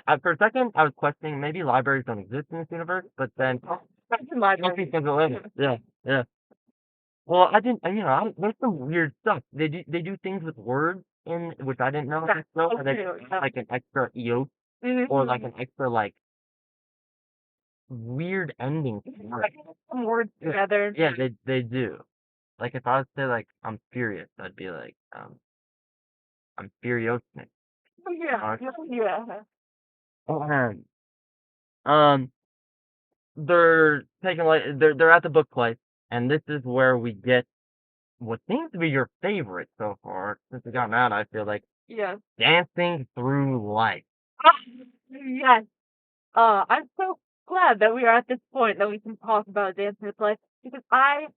I for a second I was questioning maybe libraries don't exist in this universe, but then That's in library. Sophie says it later. Yeah. Well, I didn't. There's some weird stuff. They do things with words in which I didn't know. That's So so they true. like an extra eos or like an extra like weird ending. Like, some words together. Yeah, they do. Like if I was to say like I'm furious, I'd be like I'm furious. Yeah. They're taking like they're at the book play, and this is where we get what seems to be your favorite so far since we got out. I feel like Yes. dancing through life. Yes. I'm so glad that we are at this point that we can talk about dancing with life because I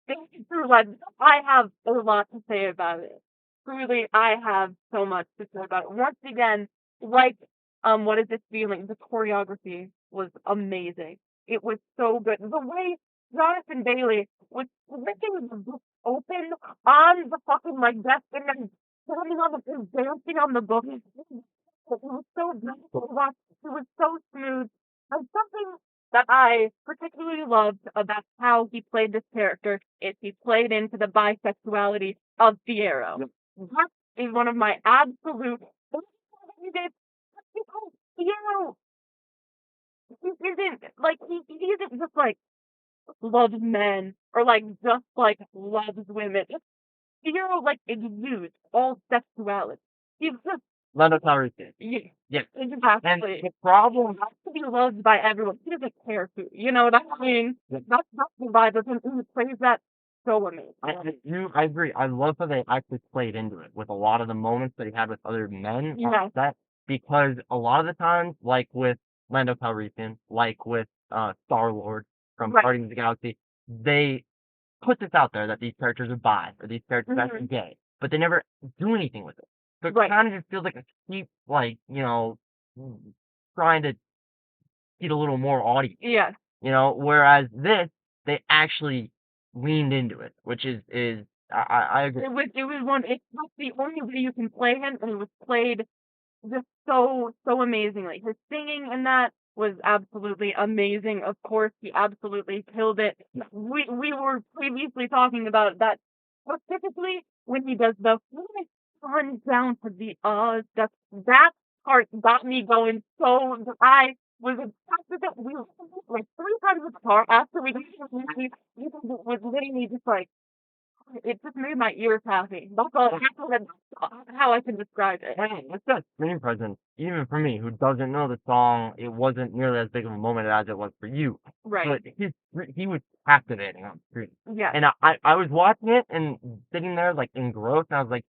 think through life I have a lot to say about it. Truly, I have so much to say about it. Once again, like what is this feeling? The choreography was amazing. It was so good. The way Jonathan Bailey was flicking the book open on the fucking like desk and then standing on the and dancing on the book. It was so beautiful to watch. It was so smooth. And something that I particularly loved about how he played this character is he played into the bisexuality of Fiyero. Yep. That is one of my absolute because Fiyero he isn't just like loves men or like just like loves women. Fiyero like exudes all sexuality. He's just Lando Calrissian. yeah, Yes. And exactly. the problem, He has to be loved by everyone. He doesn't care who. You know what I mean? Yep. That's the vibe of him. He plays that so amazing. I agree. I love how they actually played into it with a lot of the moments that he had with other men Yeah. on set, because a lot of the times, like with Lando Calrissian, like with Star-Lord from Right. Guardians of the Galaxy, they put this out there that these characters are bi or these characters are actually gay, but they never do anything with it. So it Right. kind of just feels like a cheap, like, trying to get a little more audience. Yes. Whereas this, they actually leaned into it, which is I agree. It's the only way you can play him, and it was played just so amazingly. His singing in that was absolutely amazing. Of course, he absolutely killed it. We were previously talking about that specifically when he does the runs down to the that part got me going. So I was obsessed with it. We listened like 3 times in the car after we got to the movie. It was literally just like it just made my ears happy. How I can describe it. It's that screen presence, even for me, who doesn't know the song, it wasn't nearly as big of a moment as it was for you. Right. But he was captivating on screen. Yeah. And I was watching it and sitting there like engrossed, and I was like,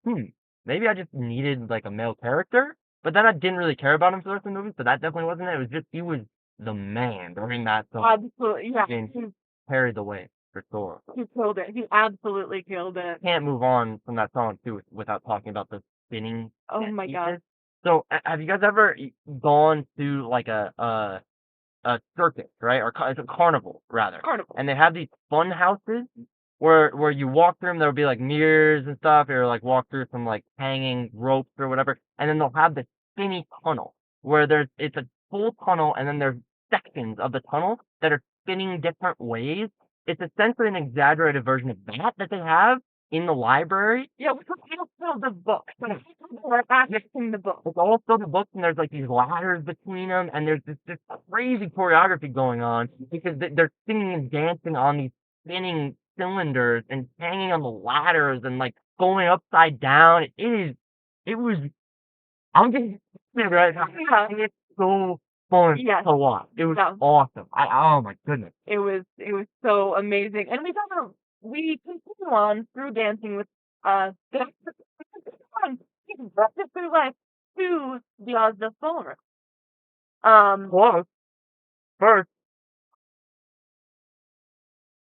maybe I just needed like a male character. But then I didn't really care about him for the rest of the movie, so that definitely wasn't it. It was just he was the man during that song. Absolutely, yeah. And he carried the way for sure. He killed it. He absolutely killed it. Can't move on from that song too without talking about the spinning. Oh my god. So have you guys ever gone to like a circus, right? Or it's a carnival rather. Carnival. And they have these fun houses where you walk through them. There'll be like mirrors and stuff, or like walk through some like hanging ropes or whatever. And then they'll have this spinny tunnel where it's a full tunnel, and then there's sections of the tunnel that are spinning different ways. It's essentially an exaggerated version of that they have in the library. Yeah, which was also the book. So we're accessing the book. It's all still the books, and there's like these ladders between them, and there's this crazy choreography going on because they're singing and dancing on these spinning cylinders and hanging on the ladders and like going upside down. I'm getting right now. Yeah. It's so fun Yes. to watch. It was Yeah. awesome. Oh my goodness. It was so amazing. And we continue on through dancing with the through life to the Ozda Ballroom. Close. First,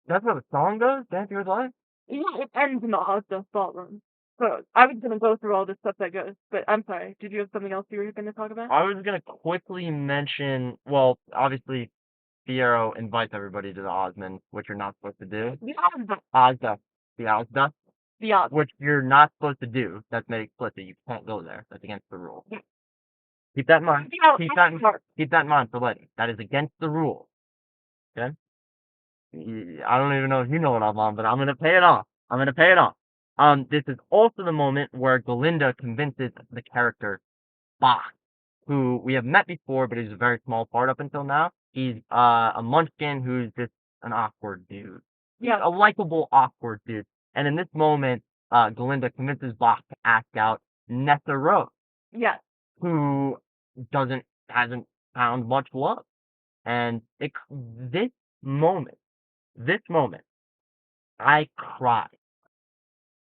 that's how the song goes? Dancing with Life? Yeah, it ends in the Ozda Ballroom. So I was gonna go through all the stuff that goes, but I'm sorry. Did you have something else you were gonna talk about? I was gonna quickly mention, well, obviously, Fiero invites everybody to the Osmond, which you're not supposed to do. The Ozda. Ozda. The Ozda. The Ozda. Which you're not supposed to do. That's made explicit. You can't go there. That's against the rules. Yeah. Keep that in mind. Yeah, Keep that in mind for later. That is against the rules. Okay? I don't even know if you know what I'm on, but I'm gonna pay it off. I'm gonna pay it off. This is also the moment where Galinda convinces the character Bach, who we have met before, but he's a very small part up until now. He's a munchkin who's just an awkward dude. Yeah. A likable, awkward dude. And in this moment, Galinda convinces Bach to ask out Nessa Rose. Yes. Who hasn't found much love. And this moment, I cried.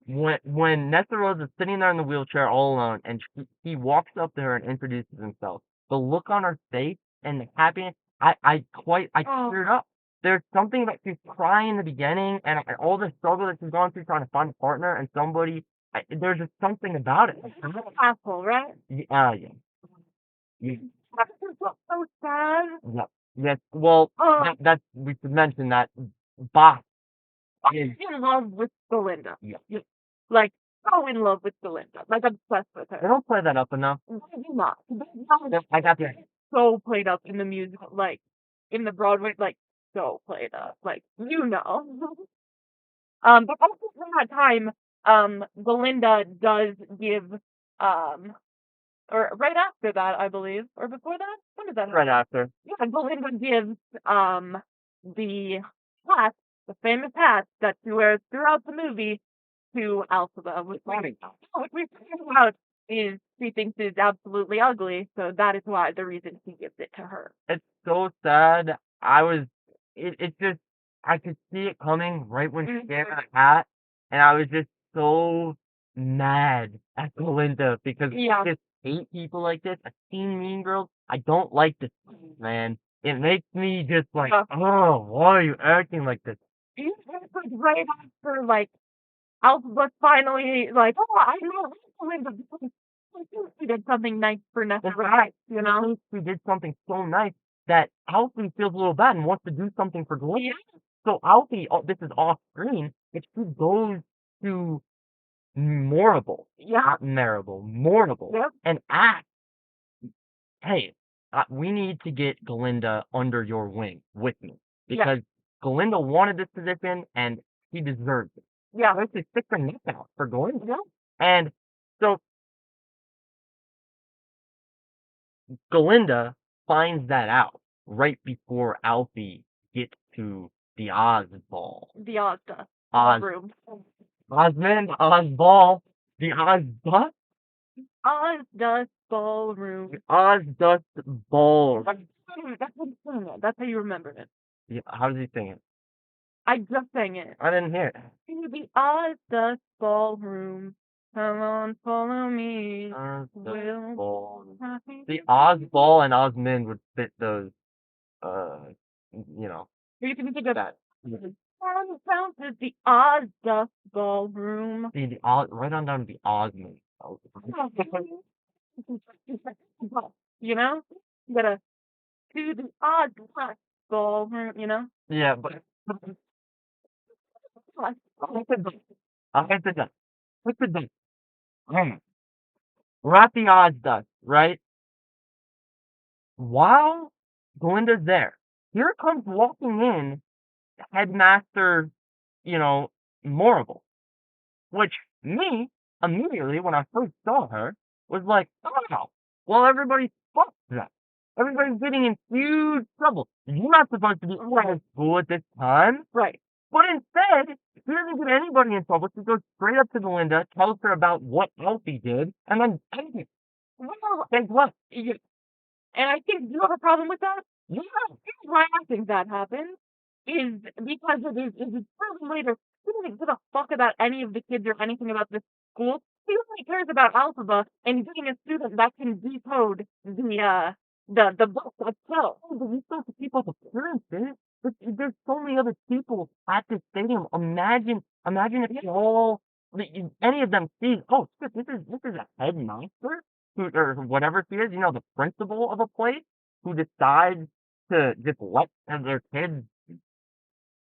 When Nessa Rose is sitting there in the wheelchair all alone, and he walks up to her and introduces himself, the look on her face and the happiness, I teared up. There's something that she's crying in the beginning, and all the struggle that she's going through trying to find a partner and somebody. There's just something about it. Asshole, right? Yeah. Yeah. So sad. Yep. Yes. Well, that's we should mention that Bach is in love with Belinda. Yeah. Like, so in love with Belinda. Like, obsessed with her. They don't play that up enough. Maybe not. I got the So played up in the musical, like, in the Broadway, like, so played up. Like, you know. But also from that time, Belinda does give, or right after that, I believe, or before that? When did that happen? right after. Yeah, Belinda gives, the hat, the famous hat that she wears throughout the movie to Alphaba, which we figured out is she thinks is absolutely ugly, so that is why the reason he gives it to her. It's so sad. It's just, I could see it coming right when she gave her the hat, and I was just so mad at Belinda because I just hate people like this. I've seen Mean Girls. I don't like this, man. It makes me just like, oh, why are you acting like this? You like right after, like, Alphaba finally, like, oh, I know Belinda because she did something nice for Nessa, right? You know? She did something so nice that Alfie feels a little bad and wants to do something for Galinda. Yeah. So Alfie, this is off screen, but she goes to Morrible, not Marable, Morrible, and asks, hey, we need to get Galinda under your wing with me because Galinda wanted this position and she deserves it. Yeah, let's just stick her neck out for Galinda. Yeah. And so Galinda finds that out right before Alfie gets to the Oz ball. The Ozda room. Osmond, Ozball, the Ozbus? Ozda Ballroom. Ozda Ball. That's how you remembered it. Yeah, how does he sing it? I just sang it. I didn't hear it. To the Ozda Ballroom. Come on, follow me. The Ozball and Osmond would fit those, you know. You can think of that. Down to the Ozda Ballroom. See, right on down to the Osmond. You know? You gotta to the Ozda Ballroom, you know? Yeah, but we're at the Ozda, right? While Galinda's there, here comes walking in Headmaster, Morrible. Which, me, immediately, when I first saw her, was like, oh, well, everybody's fucked that. Everybody's getting in huge trouble. You're not supposed to be at school at this time. Right. But instead, she doesn't get anybody in trouble. She goes straight up to Belinda, tells her about what Alfie did, and then ends it. Well, guess what? And I think you have a problem with that? Yeah. Here's why I think that happens is because it is proven later he doesn't give a fuck about any of the kids or anything about this school. He only cares about alphabet and getting a student that can decode the book itself. Oh, but you still have to keep up appearances. There's so many other people at this stadium. Imagine if any of them see, oh shit, this is a headmaster who or whatever she is, the principal of a place who decides to just let their kids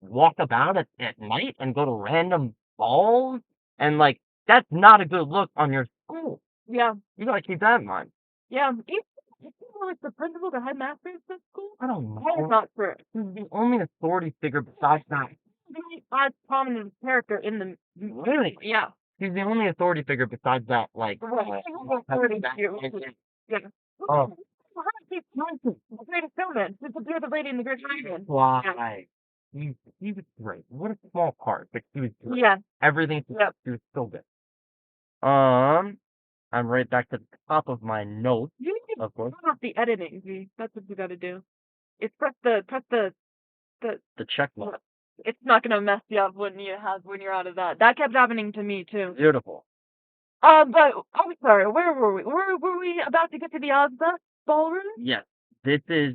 walk about at night and go to random balls, and like that's not a good look on your school. Yeah. You gotta keep that in mind. Yeah. Is he like the principal, the headmaster of the school? I don't know. That is not true. He's the only authority figure besides that. He's as prominent character in the really. Yeah. He's the only authority figure besides that, like. Right. Authority figure. Yeah. Oh. He's the greatest showman. He's the bearded lady in the Great Dragon. Why? He was great. What a small part, but he was great. Yeah. Everything he was so good. I'm right back to the top of my notes. You need to turn off the editing, V. That's what you gotta do. It's press the check mark. It's not gonna mess you up when you're out of that. That kept happening to me too. Beautiful. But I'm sorry, where were we? Were we about to get to the Ozza ballroom? Yes.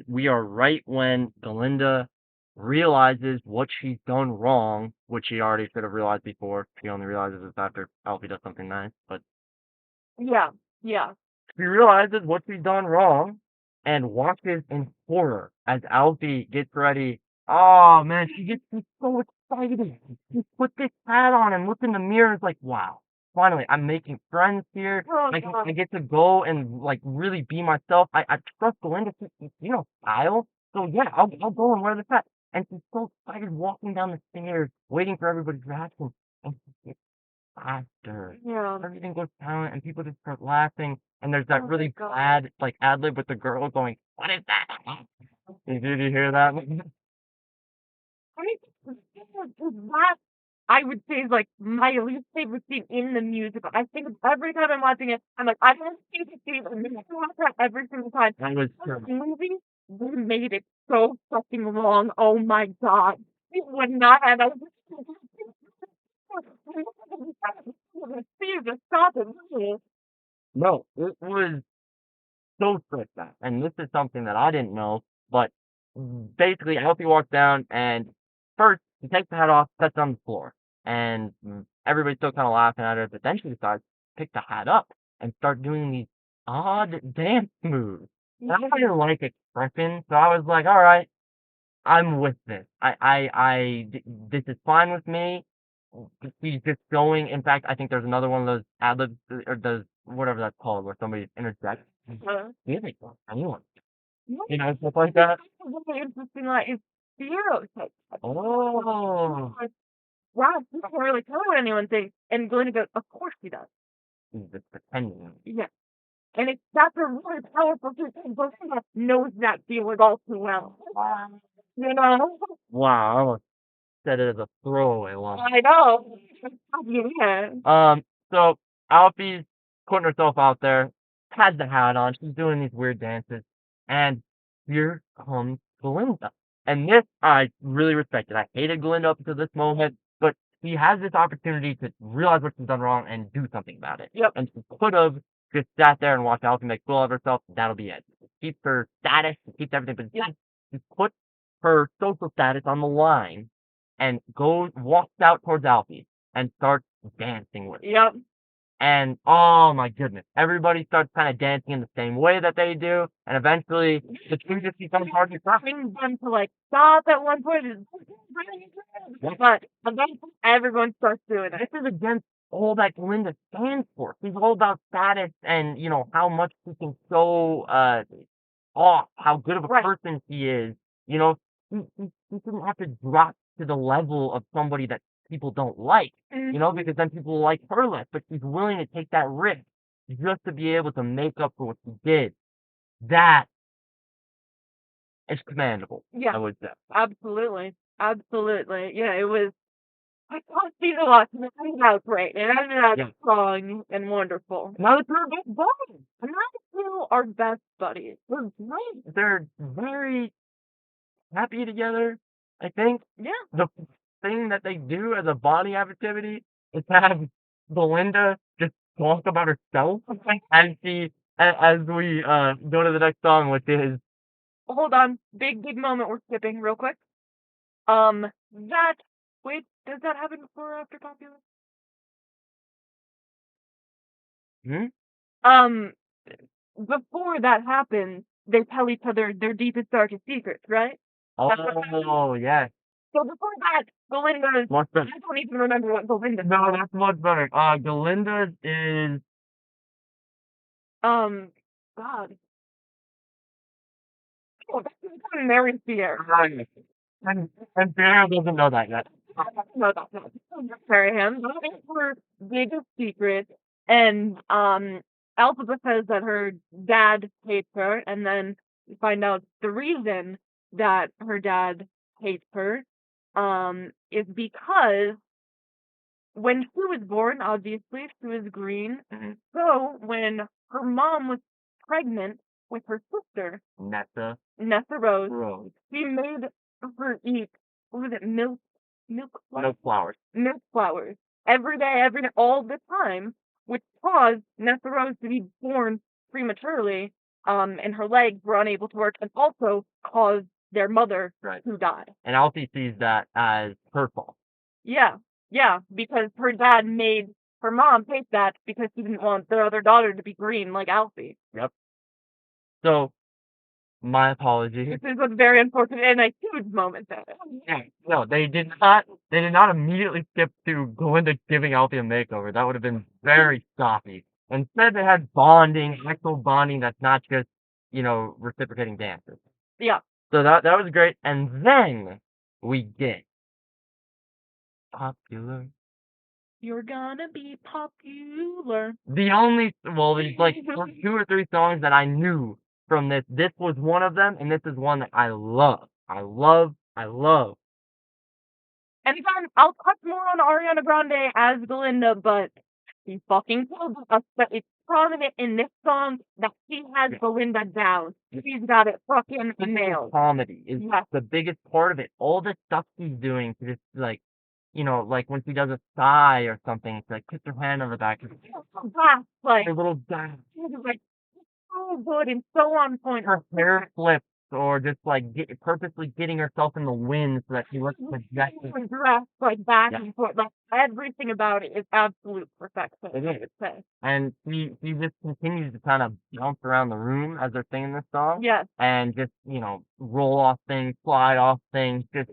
We are right when Glinda realizes what she's done wrong, which she already should have realized before. She only realizes it after Alfie does something nice, but. Yeah, yeah. She realizes what she's done wrong and watches in horror as Alfie gets ready. Oh man, she's so excited. She puts this hat on and looks in the mirror and is like, wow. Finally, I'm making friends here. Oh, I get to go and like really be myself. I trust Belinda, style. So yeah, I'll go and wear this hat. And she's so excited walking down the stairs, waiting for everybody's reaction. And she gets faster. Yeah. Everything goes silent and people just start laughing. And there's that really bad like ad lib with the girl going, "What is that?" Did you hear that? That I would say is like my least favorite scene in the musical. I think every time I'm watching it, I'm like, I don't see the scene, and then I watch that every single time. That was this movie. They made it so fucking long. Oh my god, it would not have. I was just stop it. No, it was so strict that, and this is something that I didn't know, but basically, Alfie walks down and first he takes the hat off, sets it on the floor, and everybody's still kind of laughing at her. But then she decides to pick the hat up and start doing these odd dance moves. And I didn't like expression, so I was like, all right, I'm with this. This is fine with me. He's just going. In fact, I think there's another one of those ad libs or those whatever that's called, where somebody interjects music or anyone. Stuff like that. It's really interesting, like it's stereotypes. Oh. Like, wow, you can't really tell what anyone thinks. And Glinda goes, of course he does. He's just pretending. Yeah. And that's a really powerful thing. Glinda knows that feeling all too well. Wow, I almost said it as a throwaway line. I know. Yeah. So Alfie's putting herself out there, has the hat on, she's doing these weird dances, and here comes Glinda. And this I really respected. I hated Glinda up until this moment, but she has this opportunity to realize what she's done wrong and do something about it. Yep. And she could have just sat there and watched Alfie make fool of herself. That'll be it. Keeps her status, keeps everything, but she puts her social status on the line and walks out towards Alfie and starts dancing with him. Yep. And oh my goodness, everybody starts kind of dancing in the same way that they do, and eventually the two just becomes hard to stop. Brings them to like stop at one point, but eventually everyone starts doing it. This is against all that Glinda stands for. She's all about status and how much she can show off how good of a person she is. She shouldn't have to drop to the level of somebody that people don't like, because then people will like her less, but she's willing to take that risk just to be able to make up for what she did. That is commendable. Yeah. I would say. Absolutely. Yeah, it was I can't see the loss. It ended out great. It ended out Yeah. strong and wonderful. Now the two are best buddies. And now the two are best buddies. They're great. They're very happy together. I think Yeah. the thing that they do as a bonding activity is have Belinda just talk about herself as as we go to the next song, which is Hold on. Big moment we're skipping real quick. That wait, does that happen before or after Popular? Before that happens, they tell each other their deepest, darkest secrets, right? Oh yes, So before that, Belinda, much better. I don't even remember what Belinda. No, that's much better. Galinda's is God. Oh, that's Mary Spear. and Sarah doesn't know that yet. No, that's not Mary him. That is her biggest secret. And Elphaba says that her dad hates her, and then we find out the reason that her dad hates her is because when she was born, obviously, she was green. Mhm. So when her mom was pregnant with her sister, Nessa Nessa Rose, Rose. she made her eat, what was it, milk No flowers. milk flowers every day, all the time, which caused Nessa Rose to be born prematurely, and her legs were unable to work, and also caused their mother Right. to die. And Alfie sees that as her fault. Yeah, because her dad made her mom hate that because she didn't want their other daughter to be green like Alfie. Yep. So, my apologies. This is a very unfortunate and a huge moment there. Yeah, no, they did not immediately skip to Glinda giving Alfie a makeover. That would have been very sloppy. Instead, they had bonding, actual bonding that's not just, reciprocating dances. Yeah. So that was great. And then we get Popular. You're gonna be popular. There's like 2 or 3 songs that I knew from this. This was one of them, and this is one that I love. I love. And again, I'll touch more on Ariana Grande as Belinda, but she fucking told us that it's prominent in this song that she has Yeah. Belinda down. She's got it fucking nailed. Comedy is Yes. the biggest part of it. All the stuff she's doing to just like when she does a sigh or something, to like kiss her hand on the back. That's like, Her little dance. she's like so good and so on point. Her hair flips, or just like purposely getting herself in the wind so that she looks majestic. Her dress, like back Yeah. and forth, like everything about it is absolute perfection. It I is. would say. And she just continues to kind of bounce around the room as they're singing this song. Yes. And just, roll off things, slide off things. Just,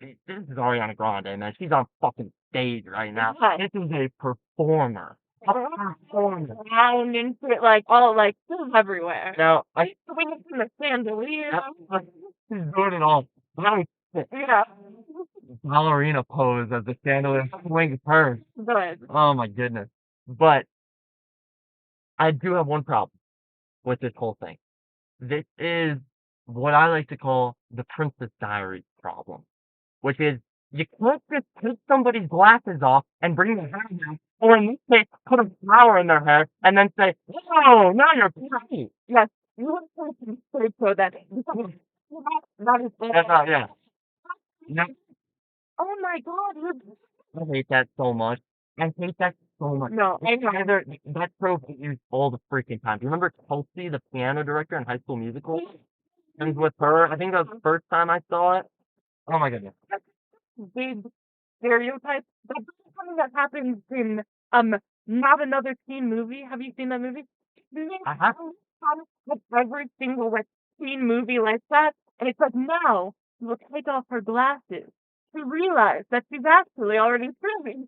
this is Ariana Grande, man. She's on fucking stage right now. Yes. This is a performer. A performer. Round into it, like all like she's everywhere. Now, Swinging from the chandelier. she's doing it all. Nice Yeah. ballerina pose as the chandelier swings her. Good. Oh my goodness. But I do have one problem with this whole thing. This is what I like to call the Princess Diaries problem, which is you can't just take somebody's glasses off and bring their hair down, or in this case, put a flower in their hair and then say, "Whoa, now you're pretty." Yes. You would say to the so that that is That's not, yeah. No, oh my god, I hate that so much. I hate that so much. no, I know. That trope is used all the freaking time. Do you remember Kelsey, the piano director in High School Musical? And with her, I think that was the first time I saw it. Oh my goodness. Big stereotype. That's something that happens in not another teen movie. Have you seen that movie? I have. Every single like teen movie like that, and it's like now she will take off her glasses to realize that she's actually already pretty.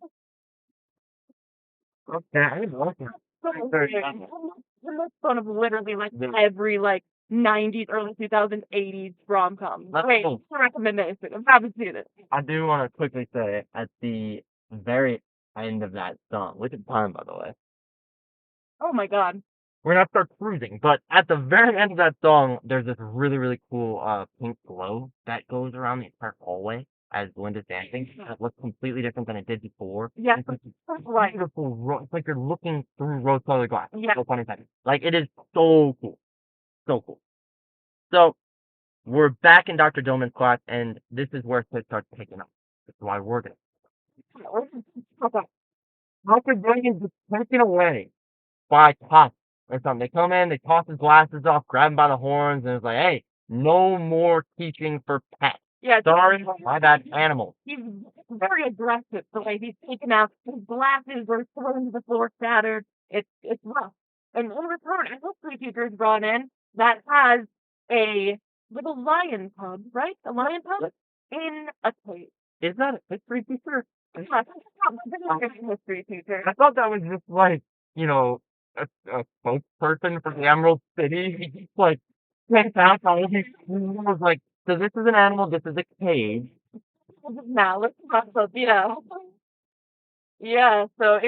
Okay, I didn't like it. So Very weird. funny. It makes fun of literally like Yeah. every like 90s, early 2000s, 80s rom-com. That's Great cool. recommendation. I haven't seen it. I do want to quickly say at the very end of that song, which is time, by the way. Oh my god. We're gonna start cruising, but at the very end of that song, there's this really, really cool pink glow that goes around the entire hallway. as Linda's dancing. It looks completely different than it did before. Yeah, It's like right. beautiful. It's like you're looking through rose-colored glasses. Yeah. No pun intended. Like it is so cool, so cool. So we're back in Dr. Dillman's class, and this is where shit starts picking up. That's why we're gonna. Dr. Dillman is taken away by cops or something. They come in, they toss his glasses off, grab him by the horns, and it's like, hey, no more teaching for pets. Yeah, Sorry, my bad, animals. he's very aggressive. The way he's taken out his glasses are thrown to the floor, shattered. It's rough. And in return, a history teacher is brought in that has a little lion cub, right? A lion cub in a cage. Is that a history teacher? Yeah, that's a history teacher. I thought that was just like, you know, a spokesperson for the Emerald City. He just like sent out all these was like, so this is an animal, this is a cage. Now let's talk about yeah. So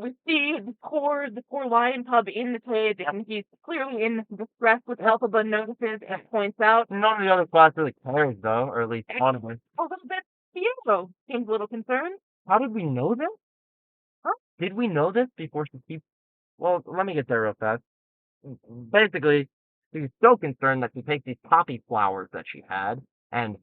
we see the poor lion cub in the cage, and he's clearly in distress, which Alphaba notices and points out. None of the other class really cares though, or at least one of us. A little bit. Diego seems a little concerned. How did we know this? Huh? Did we know this before she keeps? Well, let me get there real fast. Basically, she's so concerned that she takes these poppy flowers that she had and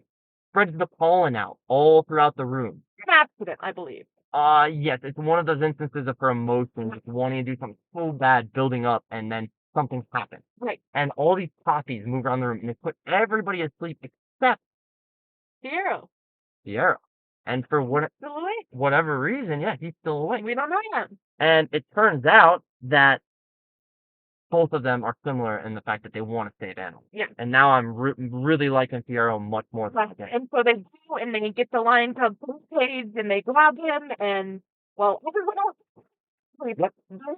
spreads the pollen out all throughout the room. An accident, I believe. Yes, it's one of those instances of her emotions, just wanting to do something so bad, building up, and then something happens. Right. And all these poppies move around the room, and they put everybody asleep except Diego. Sierra. And for Still awake. whatever reason, yeah, he's still awake. We don't know yet. And it turns out that both of them are similar in the fact that they want to save animals. Yeah. And now I'm really liking Fierro much more than Right. And so they go and they get the lion cub from the cage and they grab him and, well, everyone else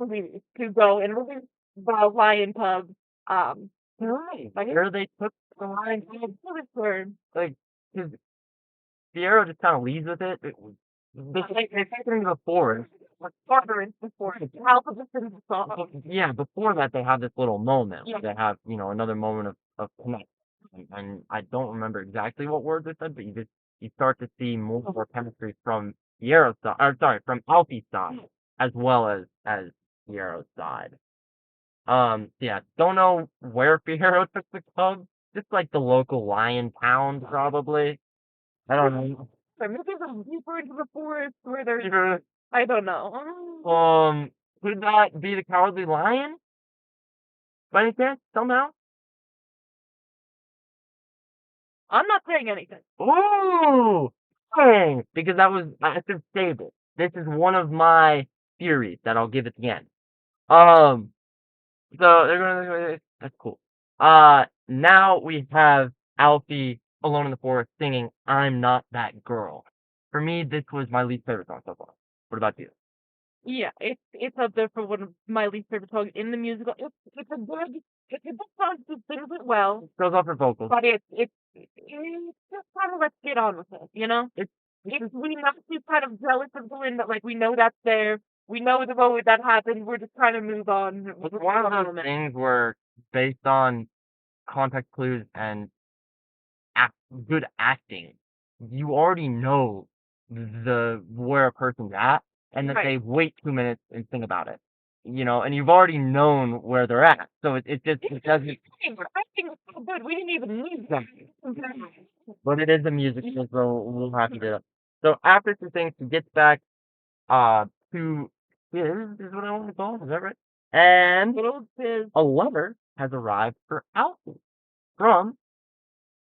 leaves to go and release the lion cub. Right. Like here they took the lion cub to the turn. Like, because Fierro just kind of leaves with it. They take it into the forest. Farther into the forest. Alphaba in the song. Yeah, before that they have this little moment. Yeah. They have, another moment of connection. And I don't remember exactly what words they said, but you start to see more chemistry from Fierro's side, or sorry, from Alfie's side, as well as Fierro's side. Yeah, don't know where Fierro took the cub. Just like the local lion pound, probably. I don't know. Or maybe it's deeper into the forest where there's, I don't know. Could that be the Cowardly Lion? By any chance, somehow? I'm not saying anything. Ooh! Dang! Because I should save it. This is one of my theories that I'll give at the end. So they're gonna, that's cool. Now we have Alfie alone in the forest singing "I'm Not That Girl." For me, this was my least favorite song so far. What about you? Yeah, it's up there for one of my least favorite songs in the musical. It's a good song. She sings it well, Shows off her vocals. but it's just kind of let's get on with it, you know. We know she's kind of jealous of Belinda, like we know that's there. We know the moment that happened. We're just trying to move on. It's one of those things where, based on context clues and good acting, you already know where a person's at, and that they wait 2 minutes and think about it. And you've already known where they're at, so it doesn't. Acting was so good. We didn't even need that. But it is a music, so we'll have to do it. So after she sings, she gets back to Fizz, is what I want to call it. Is that right? And a letter has arrived for Alfie from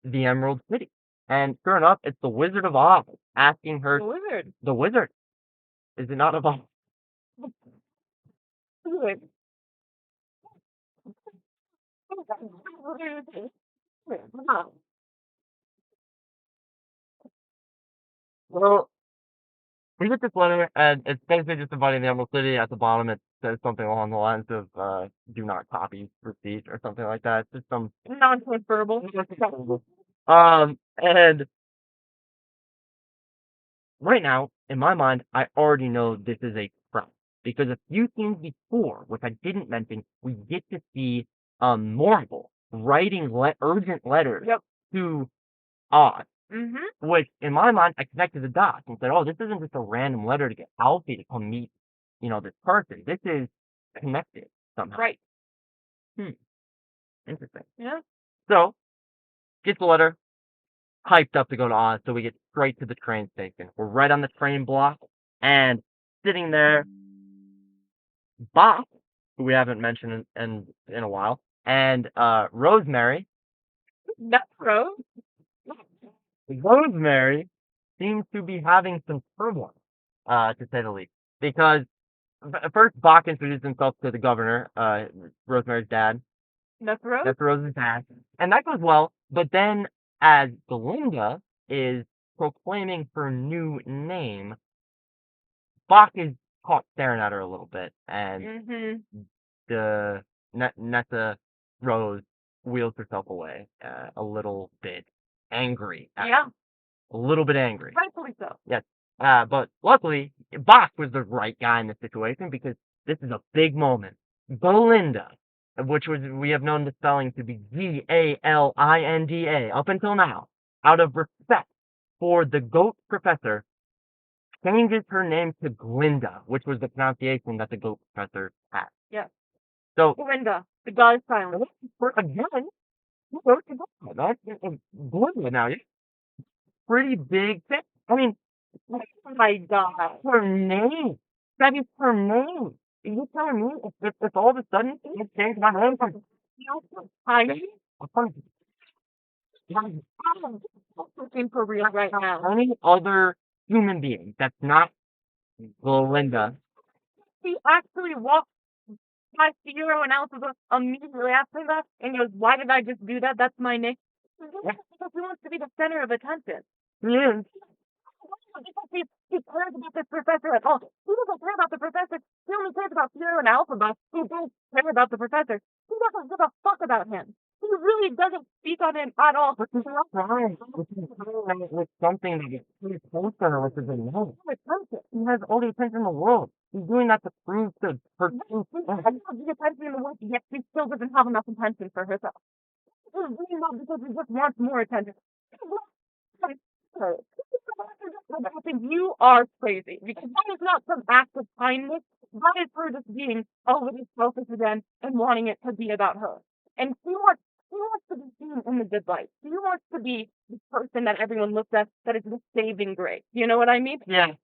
the Emerald City. And sure enough, it's the Wizard of Oz asking her. The Wizard. Is it not of Oz? Well, we get this letter, and it's basically just inviting the Emerald City. At the bottom, it says something along the lines of "Do not copy receipt" or something like that. It's just some non-transferable. And right now, in my mind, I already know this is a trap because a few scenes before, which I didn't mention, we get to see Morrible writing urgent letters to Oz, Mm-hmm. Which, in my mind, I connected the dots and said, oh, this isn't just a random letter to get Alfie to come meet, this person. This is connected somehow. Right. Interesting. Yeah. So, gets the letter, hyped up to go to Oz, so we get straight to the train station. We're right on the train block, and sitting there, Bob, who we haven't mentioned in a while, and Rosemary. That's Rose. Rosemary seems to be having some turmoil, to say the least, because first Bach introduced himself to the governor, Rosemary's dad. That's Rose. That's Rose's dad, and that goes well. But then, as Belinda is proclaiming her new name, Bach is caught staring at her a little bit, and Mm-hmm. the Nessa Rose wheels herself away, a little bit angry. Yeah. A little bit angry. Rightfully so. Yes. But luckily, Bach was the right guy in this situation because this is a big moment. Belinda, which we have known the spelling to be Galinda up until now, out of respect for the goat professor, changes her name to Glinda, which was the pronunciation that the goat professor had. Yes. So, Glinda, the goddess silence. again, who wrote the book? That's Glinda now. Pretty big thing. I mean, Oh my God. her name. That is her name. Are you telling me if all of a sudden it changed my name from Tiny? I'm looking for real right now. any other human being that's not Belinda. He actually walked past Hero and Alice was immediately after that and goes, "Why did I just do that? That's my name." Because he wants to be the center of attention. He is. Because he cares about this professor at all. He doesn't care about the professor. He only cares about Hero and Alphabet. He doesn't care about the professor. He doesn't give a fuck about him. He really doesn't speak on him at all. But he's not trying. With something that is pretty close to her, which is a no. He has all the attention in the world. He's doing that to prove to her. He has all the attention in the world, yet she still doesn't have enough attention for herself. He's doing that because he just wants more attention. I think you are crazy because that is not some act of kindness. That is her just being a little selfish again and wanting it to be about her. And she wants to be seen in the good light. She wants to be the person that everyone looks at that is the saving grace. You know what I mean? Yeah.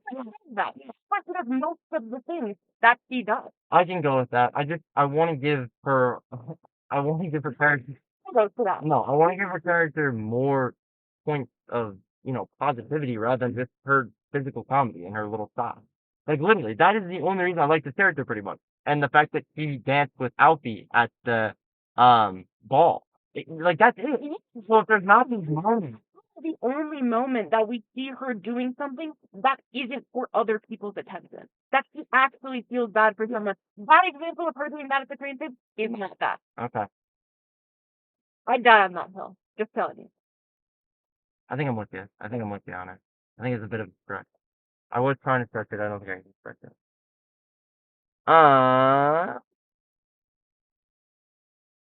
That. But she does most of the things that she does. I can go with that. I want to give her character. Goes to that. No, I want to give her character more points of, positivity rather than just her physical comedy and her little style. Like, literally, that is the only reason I like this character pretty much. And the fact that she danced with Alfie at the, ball. That's it. So if there's not these moments. The only moment that we see her doing something that isn't for other people's attention. That she actually feels bad for someone. That example of her doing that at the train station is not that. Okay. I die on that hill. Just telling you. I think I'm with you. I think I'm with you on it. I think it's a bit of a stretch. I was trying to stretch it. I don't think I can stretch it.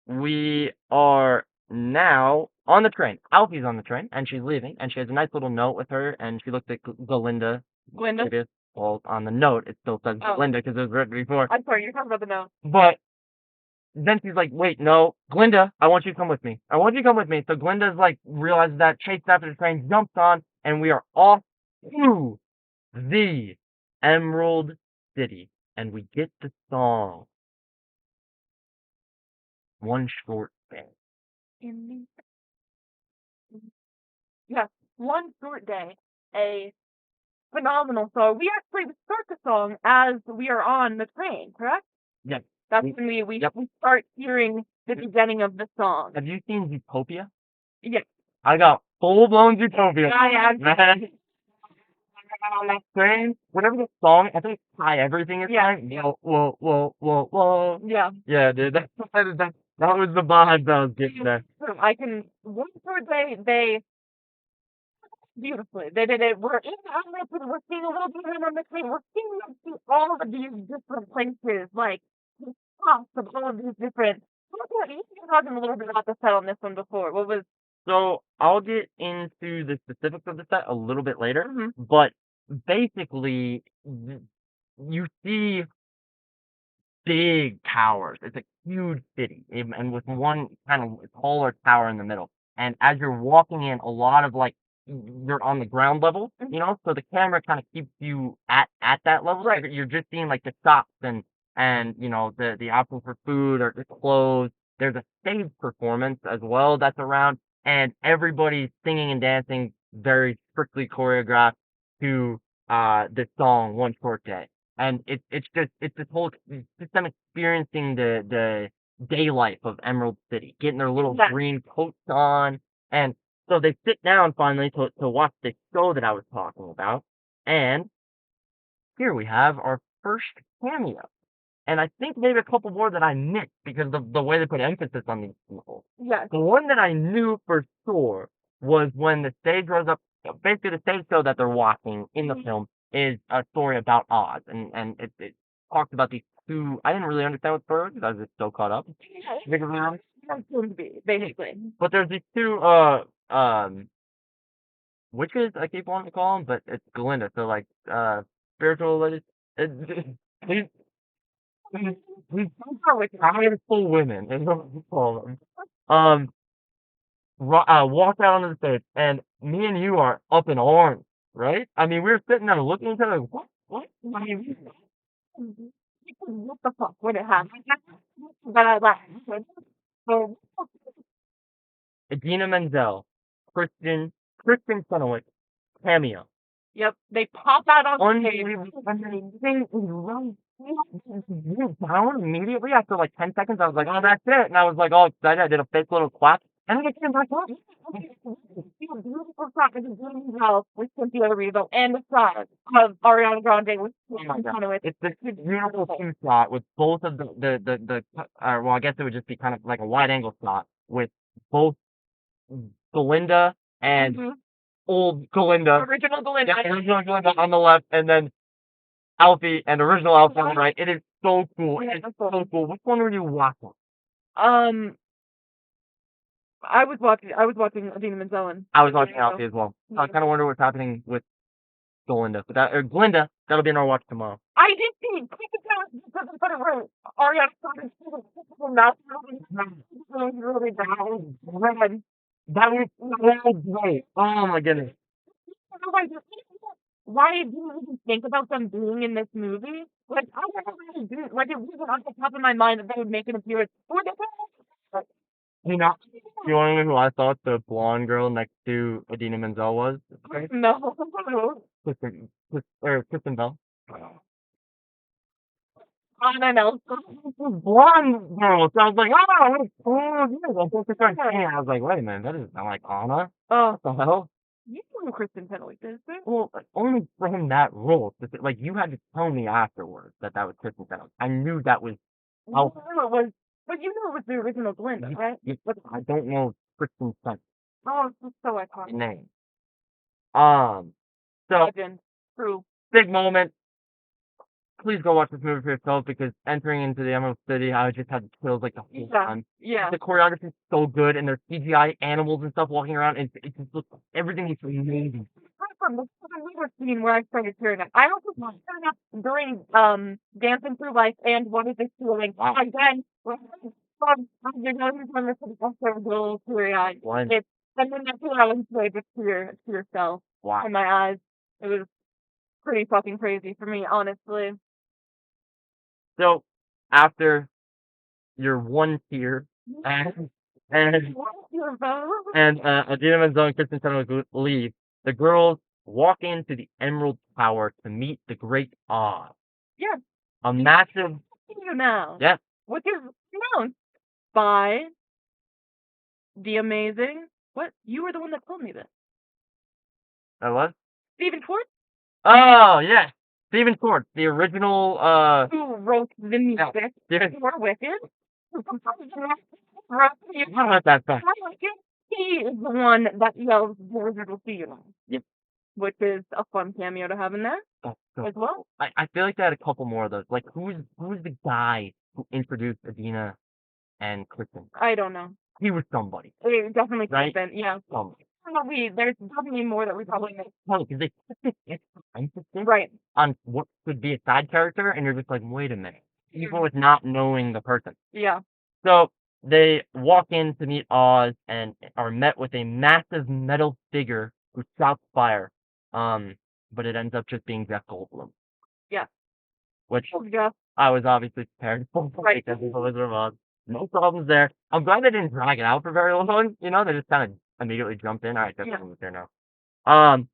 We are now on the train. Alfie's on the train, and she's leaving, and she has a nice little note with her, and she looks at Glinda. Glinda? Well, on the note, it still says Glinda because it was written before. I'm sorry, you're talking about the note. But then she's like, wait, no, Glinda, I want you to come with me. I want you to come with me. So Glinda's like, realizes that, chases after the train, jumps on, and we are off to the Emerald City. And we get the song. One Short Day. Yes, One Short Day. A phenomenal song. We actually start the song as we are on the train, correct? Yes. That's when we start hearing the beginning of the song. Have you seen Zootopia? Yes. I got full-blown Zootopia. I Man. On that train, whatever the song, I think Hi Everything is saying. Whoa. Yeah. Yeah, dude. That was the vibe I was getting there. One Short Day, they beautifully. They did it. We're in Emerald City. We're seeing a little bit of them on the train. We're seeing them see all of these different places, like the spots of all of these different. You were talking a little bit about the set on this one before. What was So I'll get into the specifics of the set a little bit later, Mhm. but basically, you see big towers. It's a huge city, and with one kind of taller tower in the middle. And as you're walking in, a lot of like you're on the ground level, so the camera kind of keeps you at that level. So Right. you're just seeing like the shops and the options for food or just clothes. There's a stage performance as well that's around, and everybody's singing and dancing very strictly choreographed to this song "One Short Day." And it's this whole it's just them experiencing the day life of Emerald City, getting their little Yeah. green coats on, and so they sit down finally to watch this show that I was talking about, and here we have our first cameo, and I think maybe a couple more that I missed because of the way they put emphasis on these people. Yes. The one that I knew for sure was when the stage rose up. Basically, the stage show that they're watching in the film is a story about Oz, and it talks about these two. I didn't really understand what the story was because I was just so caught up. Figure it out. That's going to be, basically. But there's these two witches I keep wanting to call them, but it's Glinda. So like spiritual ladies. These these are like powerful women, is what we call them. Um, walk out onto the stage, and me and you are up in arms, right? I mean, we were sitting there looking at each other like, what? What? I mean, What the fuck would it happen? But I laughed. So, Idina Menzel, Kristen Chenoweth, cameo. yep, they pop out on stage. Unbelievable. And they run down immediately after like 10 seconds. I was like, oh, that's it. And I was like, all excited. I did a fake little clap. And then it came back up. Beautiful shot of the Dream House with Cynthia Erivo and the shot of Ariana Grande with Oh my God. kind of It's this beautiful two shot with both of well, I guess it would just be kind of like a wide angle shot with both Glinda and old Glinda. original Glinda. Yeah, original Glinda on the left, and then Alfie and original Alfie on the right. It is so cool. It is so cool. Which one were you watching? I was watching Idina Menzel. I was watching Alfie as well. So I kind of wonder what's happening with Glinda. But Glinda, that'll be in our watch tomorrow. I did see because I put it right. Ariana Grande mouth really bad. That was so great. Oh my goodness. Why did you even think about them being in this movie? Like, I never really did. Like, it wasn't off the top of my mind that they would make an appearance. You know, you want to know who I thought the blonde girl next to Idina Menzel was? No. Kristen Bell. Anna Nelson. Blonde girl. So I was like, oh, what a cool girl. I was like, wait a minute, that is not like Anna. Oh, What the hell? you know who Kristen Chenoweth is, right? Well, only from that role. Like, you had to tell me afterwards that was Kristen Chenoweth. I knew that was. You knew it was, but you knew it was the original Glinda, right? But I don't know Kristen Chenoweth's Oh, it's so iconic. name. So Legend. True. big moment. Please go watch this movie for yourself because entering into the Emerald City, I just had chills like the whole time. Yeah. The choreography is so good, and there's CGI animals and stuff walking around, and it just looks everything is amazing. From the later scene where I started tearing up. I also was tearing up during Dancing Through Life and What Is This Feeling? Wow. Again, you're going from this also little teary-eyed. It's and then that's what I was like just to yourself Wow. in my eyes. It was pretty fucking crazy for me, honestly. So after your one tear and Idina Menzel and Kristen Chenoweth leave, the girls walk into the Emerald Tower to meet the Great Oz. Yeah. A massive. You now. Yes. Which is announced by the amazing. What? You were the one that told me this. That was? Stephen Schwartz? Oh, yes. Stephen Schwartz, the original, who wrote the music for Wicked. How about that fact? He is the one that yells "Blizzard will see you." Yep. Which is a fun cameo to have in there as well. I feel like they had a couple more of those. Like, who's the guy who introduced Idina and Kristen? I don't know. he was somebody, It definitely could have right? been, yeah. Somebody. There's definitely more that we probably missed. Because they took this extra emphasis Right. on what could be a side character, and you're just like, wait a minute. Even with not knowing the person. Yeah. So they walk in to meet Oz and are met with a massive metal figure who shouts fire. But it ends up just being Jeff Goldblum, Yeah. which Yeah. I was obviously prepared for Right. because of the Wizard of Oz. No problems there. I'm glad they didn't drag it out for very long. You know, they just kind of immediately jumped in. All right, Jeff Yeah. Goldblum's here now. Um,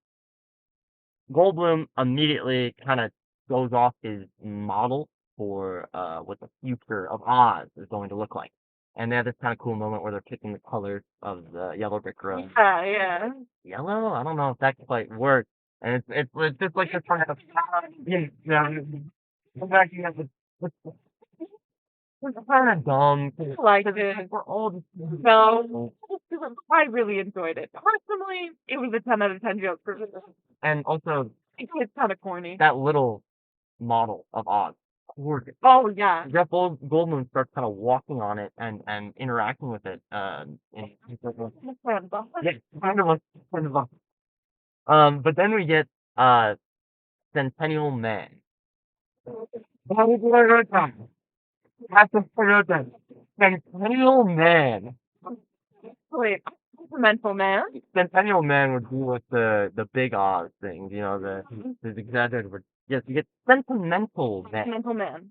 Goldblum immediately kind of goes off his model for what the future of Oz is going to look like. And they have this kind of cool moment where they're picking the colors of the yellow brick road. Yeah. Yellow? I don't know if that quite works. And it's just like this kind of it's kind of dumb. Like Because it. we're old. No. I really enjoyed it. Personally, it was a 10 out of 10 joke for me. And also It's kind of corny. that little model of Oz. Gorgeous. Oh, yeah. Jeff Goldblum starts kind of walking on it and interacting with it. Yeah, kind of a. But then we get Centennial Man. Centennial Man. Wait, mental man? Centennial Man would do with the big Oz things, you know, the exaggerated. But yes, you get Sentimental Man. Mental man.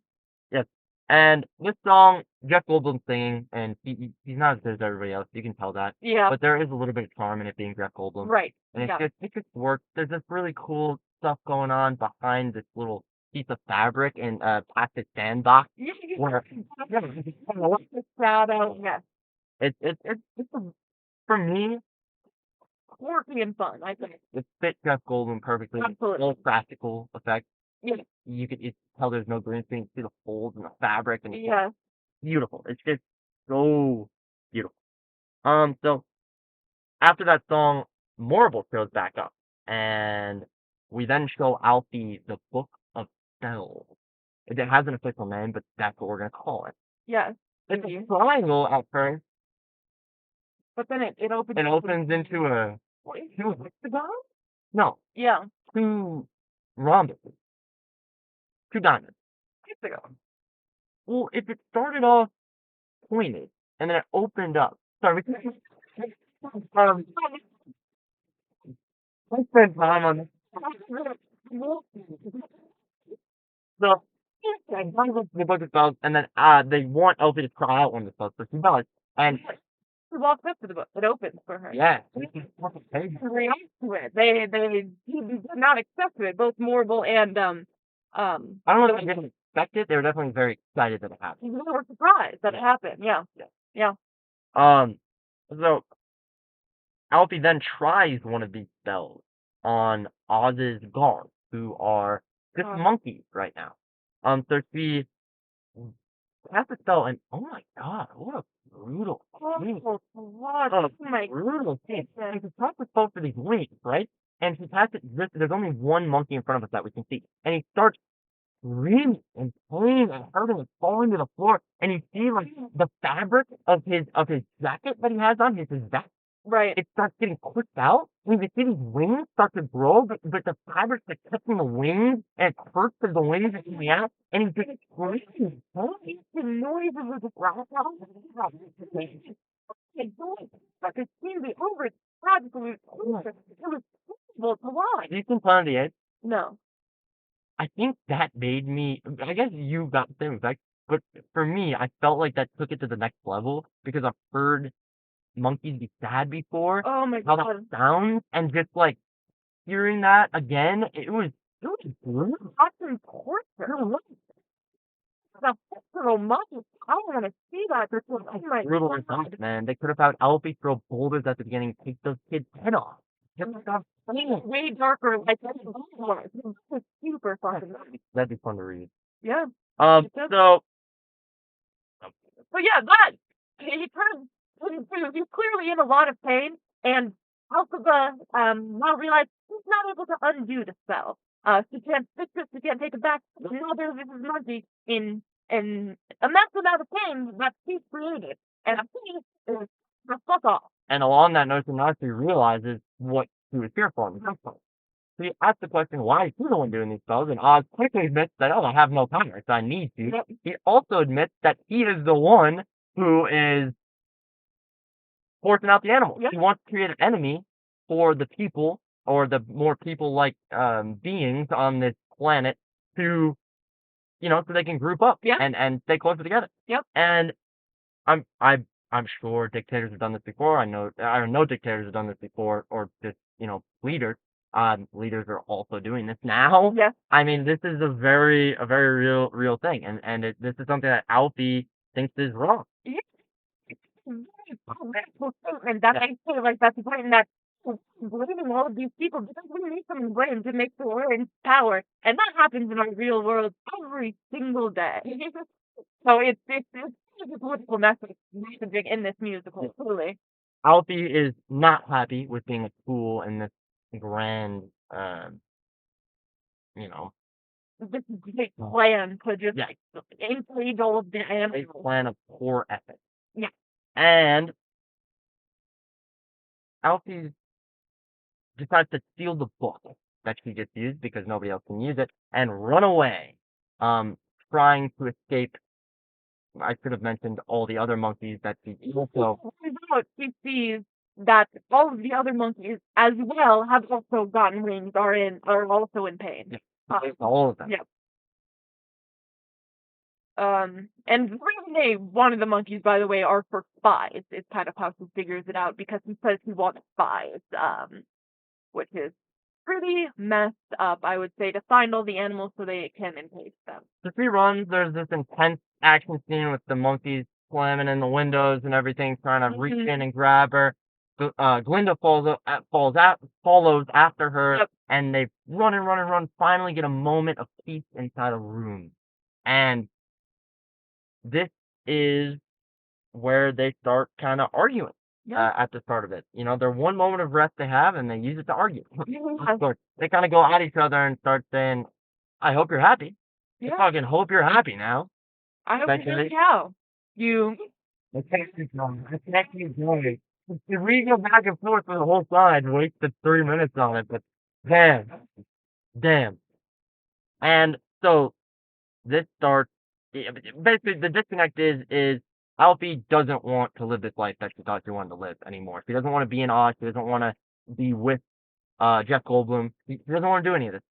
Yes. And this song, Jeff Goldblum singing, and he's not as good as everybody else. You can tell that. Yeah. But there is a little bit of charm in it being Jeff Goldblum. Right. And Yeah. it just works. There's this really cool stuff going on behind this little piece of fabric in a plastic sandbox. Yeah. Where The shadow. Yes. for me, Quirky and fun, I think. it fit Jeff Goldblum perfectly. Absolutely. All practical effects. Yeah. You could tell there's no green screen. You see the folds in the fabric, and it's Yeah. beautiful. It's just so beautiful. So after that song, Morrible shows back up, and we then show Alfie the Book of Spells. It has an official name, but that's what we're gonna call it. Yes. It's a triangle at first. But then it opens. It opens into a two hexagons? No, Yeah. two rhombuses, two diamonds. Hexagon. Well, if it started off pointed and then it opened up. Sorry, I spent time on this. So, the book of spells, and then they want Elfie to try out one of the spells, so she does. And She walks up to the book. It opens for her. yeah, She reacts to it. They did not accept it. Both Morrible and I don't know if they didn't expect it. They were definitely very excited that it happened. they were surprised that it happened. Yeah. Yeah. Yeah. So Alfie then tries one of these spells on Oz's guards, who are just monkeys right now. So she has the spell, and oh my god, what a brutal scene. Oh my Brutal scene. And she has the spell for these wings, right? And she has it, there's only one monkey in front of us that we can see. And he starts screaming and pain and hurting and falling to the floor. And you see like the fabric of his jacket that he has on, his vest. Right. It starts getting pushed out, and you see these wings start to grow, but the fabric's like touching the wings, and it hurts as the wings are coming out, and he's just screaming. The noises of the grass out. But it seemed to be over. It's tragical. It was terrible to watch. You can Planet of the Apes. No. I think that made me. I guess you got the same effect, but for me, I felt like that took it to the next level because I've heard monkeys be sad before. Oh my How god. that sounds, and just like hearing that again, it was brutal. That's torture. The little monkey. I want to see that. This was Brutal inside, man. They could have had Alfie throw boulders at the beginning and take those kids' head off. Just stop saying it. way darker. Like that's super fun. That'd be fun to read. Yeah. So But yeah, that he turns. He's clearly in a lot of pain, and Alphaba now realizes he's not able to undo the spell. She can't fix it. She can't take it back. Now there's this monkey in an immense amount of pain that she's created, and he is Fuck off. And along that notion, now she realizes what she was here for in the first place. So you ask the question, why is he the one doing these spells? And Oz quickly admits that, oh, I have no power, so I need to. Yep. He also admits that he is the one who is forcing out the animals. Yep. He wants to create an enemy for the people, or the more people-like beings on this planet to, so they can group up Yeah. and stay closer together. Yep. And I'm sure dictators have done this before. I know dictators have done this before, or just leaders. Leaders are also doing this now. Yes. I mean, this is a very real thing, and this is something that Alfie thinks is wrong. Yeah. Statement that they say like that's important that blaming all of these people because we need some brain to make the we're in power, and that happens in our real world every single day. So it's a political messaging in this musical, truly. Alfie is not happy with being a tool in this grand, This great plan to just Yeah. enslave all of the a animals. plan of poor ethics. Yeah. And Alfie decides to steal the book that she just used because nobody else can use it and run away, trying to escape. I should have mentioned all the other monkeys that she also. She sees that all of the other monkeys as well have also gotten wings, are also in pain. Yeah, all of them. Yeah. And the reason one of the monkeys, by the way, are for spies. It's kind of how he figures it out because he says he wants spies, which is pretty messed up, I would say, to find all the animals so they can encase them. So she runs. There's this intense action scene with the monkeys slamming in the windows and everything, trying to reach in and grab her. Glinda follows after her, Yep. and they run. Finally, get a moment of peace inside a room, and this is where they start kind of arguing. At the start of it, their one moment of rest they have, and they use it to argue. So they kind of go at each other and start saying, "I hope you're happy. I fucking hope you're happy now." I hope you really how. I can't keep going. If we go back and forth for the whole song, I'd wasted 3 minutes on it, but damn. And so this starts. Basically, the disconnect is Alfie doesn't want to live this life that she thought she wanted to live anymore. She doesn't want to be in Oz. She doesn't want to be with Jeff Goldblum. She doesn't want to do any of this.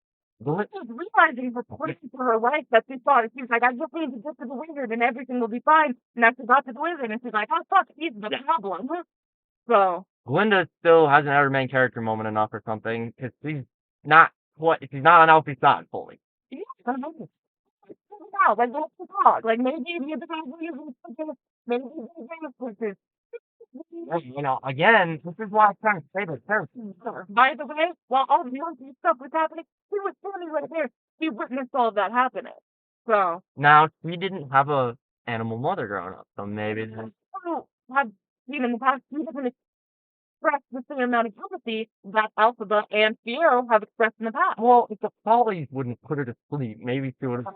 She's realizing her point for her life that she thought. She's like, I just need to get to the wizard and everything will be fine. And I got to the wizard and she's like, oh fuck, he's the problem. So Glinda still hasn't had her main character moment enough or something because she's not on Alfie's side fully. Yeah, out. Like, let's talk. Like, maybe the guy using maybe the Again, this is why I'm trying to say this character. By the way, while all the monkey stuff was happening, he was standing right there. He witnessed all of that happening. So now she didn't have a animal mother growing up, so maybe have seen in the past he doesn't express the same amount of empathy that Alphaba and Fiero have expressed in the past. Well, if the Follies wouldn't put her to sleep, maybe she would have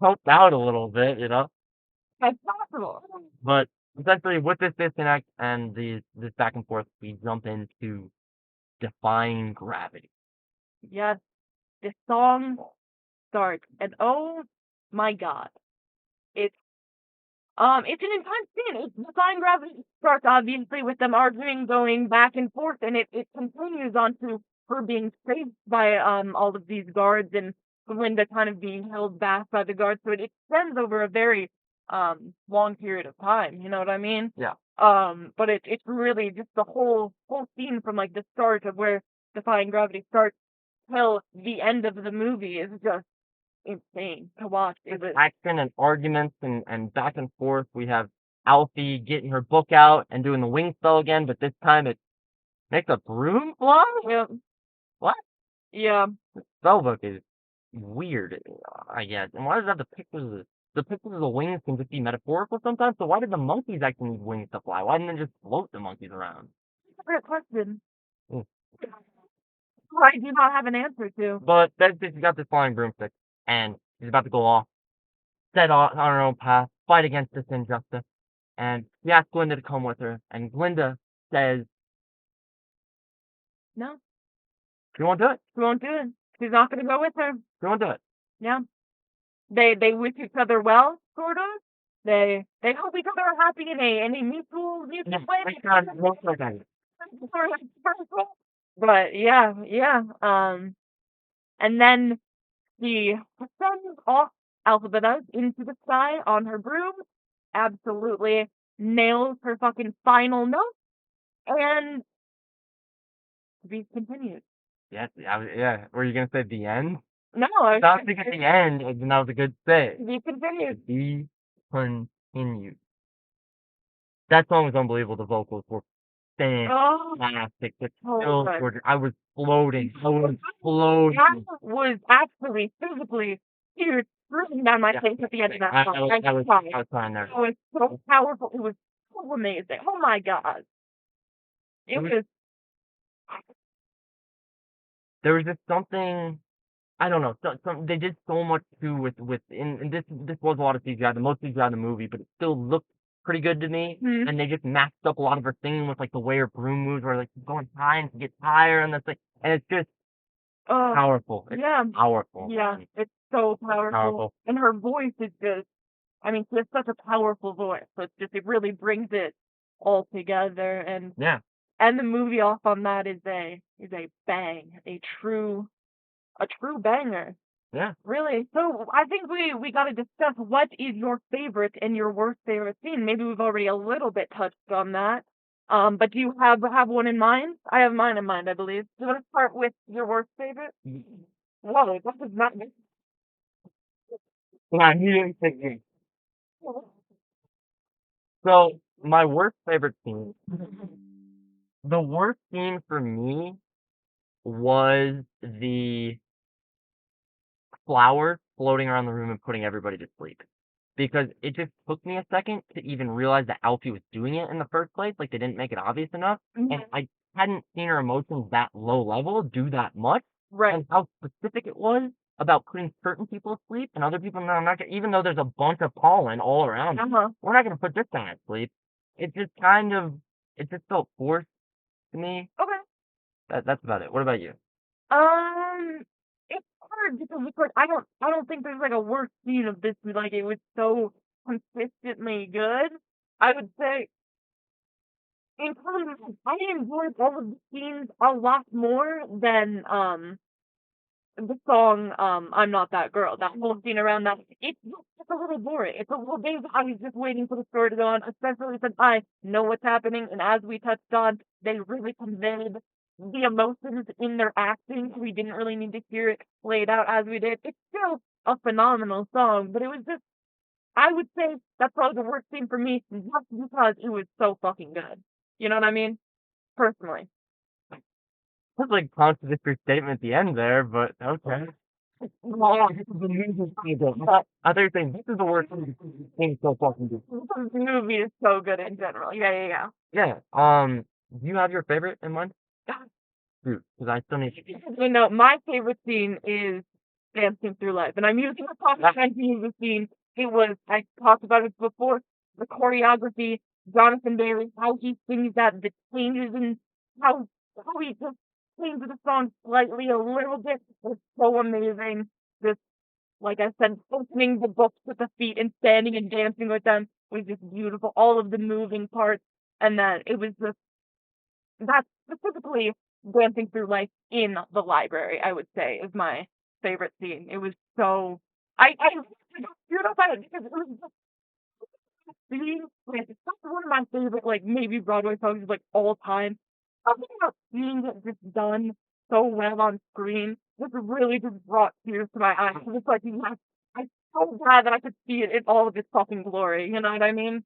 helped out a little bit, That's possible. But essentially, with this disconnect and this back and forth, we jump into Defying Gravity. Yes, the song starts, and oh my god, it's an intense scene. It's Defying Gravity starts obviously with them arguing, going back and forth, and it continues on to her being saved by all of these guards and Glinda kind of being held back by the guards. So it extends over a very long period of time. You know what I mean? Yeah. But it's really just the whole scene from like the start of where Defying Gravity starts till the end of the movie is just insane to watch. Action and arguments and back and forth. We have Alfie getting her book out and doing the wing spell again, but this time it makes a broom fly? Yeah. What? Yeah. The spell book is weird, I guess. And why does it have the pictures of the wings can just be metaphorical sometimes? So why did the monkeys actually need wings to fly? Why didn't they just float the monkeys around? That's a great question. I do not have an answer to. But basically, she's got this flying broomstick, and she's about to go off, set on her own path, fight against this injustice. and she asks Glinda to come with her, and Glinda says No, she won't do it. she won't do it. She's not gonna go with her. She won't do it. Yeah. They wish each other well, sort of. They hope each other are happy in a mutual Yeah, way. I can't look like that. But yeah, yeah. And then she sends off Alphabeta into the sky on her broom. Absolutely nails her fucking final note, and to be continued. Yeah. Were you gonna say the end? No, I was thinking the end, and that was a good say. to be continued. Be continued. That song was unbelievable. The vocals were Oh, fantastic. The so skills good. were. I was floating. I was That floating. was actually physically tears streaming down my Yeah, face at the end of that I song. was, I was, cried. I was crying there. It was so powerful. It was so amazing. Oh my god. It was There was just something. I don't know. They did so much too and this was a lot of CGI, the most CGI in the movie, but it still looked pretty good to me. And they just matched up a lot of her singing with like the way her broom moves, where like she's going high and she gets higher, and that's like, and it's just powerful. It's yeah. powerful. Yeah, man. it's so powerful. Powerful. And her voice is just, I mean, she has such a powerful voice. So it's just, it really brings it all together. Yeah. And the movie off on that is a bang, a true banger. Yeah. Really. So I think we got to discuss what is your favorite and your worst favorite scene. Maybe we've already a little bit touched on that. But do you have one in mind? I have mine in mind, I believe. Do you want to start with your worst favorite? Whoa, that is not. Yeah, he didn't think me. So my worst favorite scene. The worst scene for me was the flowers floating around the room and putting everybody to sleep. Because it just took me a second to even realize that Alfie was doing it in the first place. Like, they didn't make it obvious enough. And I hadn't seen her emotions that low level do that much. Right. And how specific it was about putting certain people to sleep and other people, no, I'm not gonna, even though there's a bunch of pollen all around, we're not going to put this guy to sleep. It just it just felt forced to me. Okay. That's about it. What about you? It's hard because it's like I don't think there's like a worst scene of this. Like it was so consistently good. I would say in terms of I enjoyed all of the scenes a lot more than the song I'm Not That Girl. That whole scene around that it's just a little boring. It's a little bit I was just waiting for the story to go on, especially since I know what's happening, and as we touched on, they really conveyed the emotions in their acting. We didn't really need to hear it played out as we did. It's still a phenomenal song, but it was just I would say that's probably the worst scene for me just because it was so fucking good. You know what I mean? Personally. That's like contradictory statement at the end there, but okay. Oh, this is amazing. I thought you were saying this is the worst thing so fucking good. The movie is so good in general. Yeah. Yeah. Do you have your favorite in mind? Dude, because I still need to. You know, my favorite scene is Dancing Through Life, and I'm using the pop time to use the scene. It was I talked about it before. The choreography, Jonathan Bailey, how he sings that, the changes, and how he just changes the song slightly a little bit was so amazing. Just like I said, opening the books with the feet and standing and dancing with them was just beautiful. All of the moving parts, and then it was just that specifically Dancing Through Life in the library, I would say, is my favorite scene. It was so I got teared up at it because it was just scene like it's not one of my favorite like maybe Broadway songs like all time. Something about seeing it just done so well on screen just really just brought tears to my eyes. It's like I'm so glad that I could see it in all of its fucking glory. You know what I mean?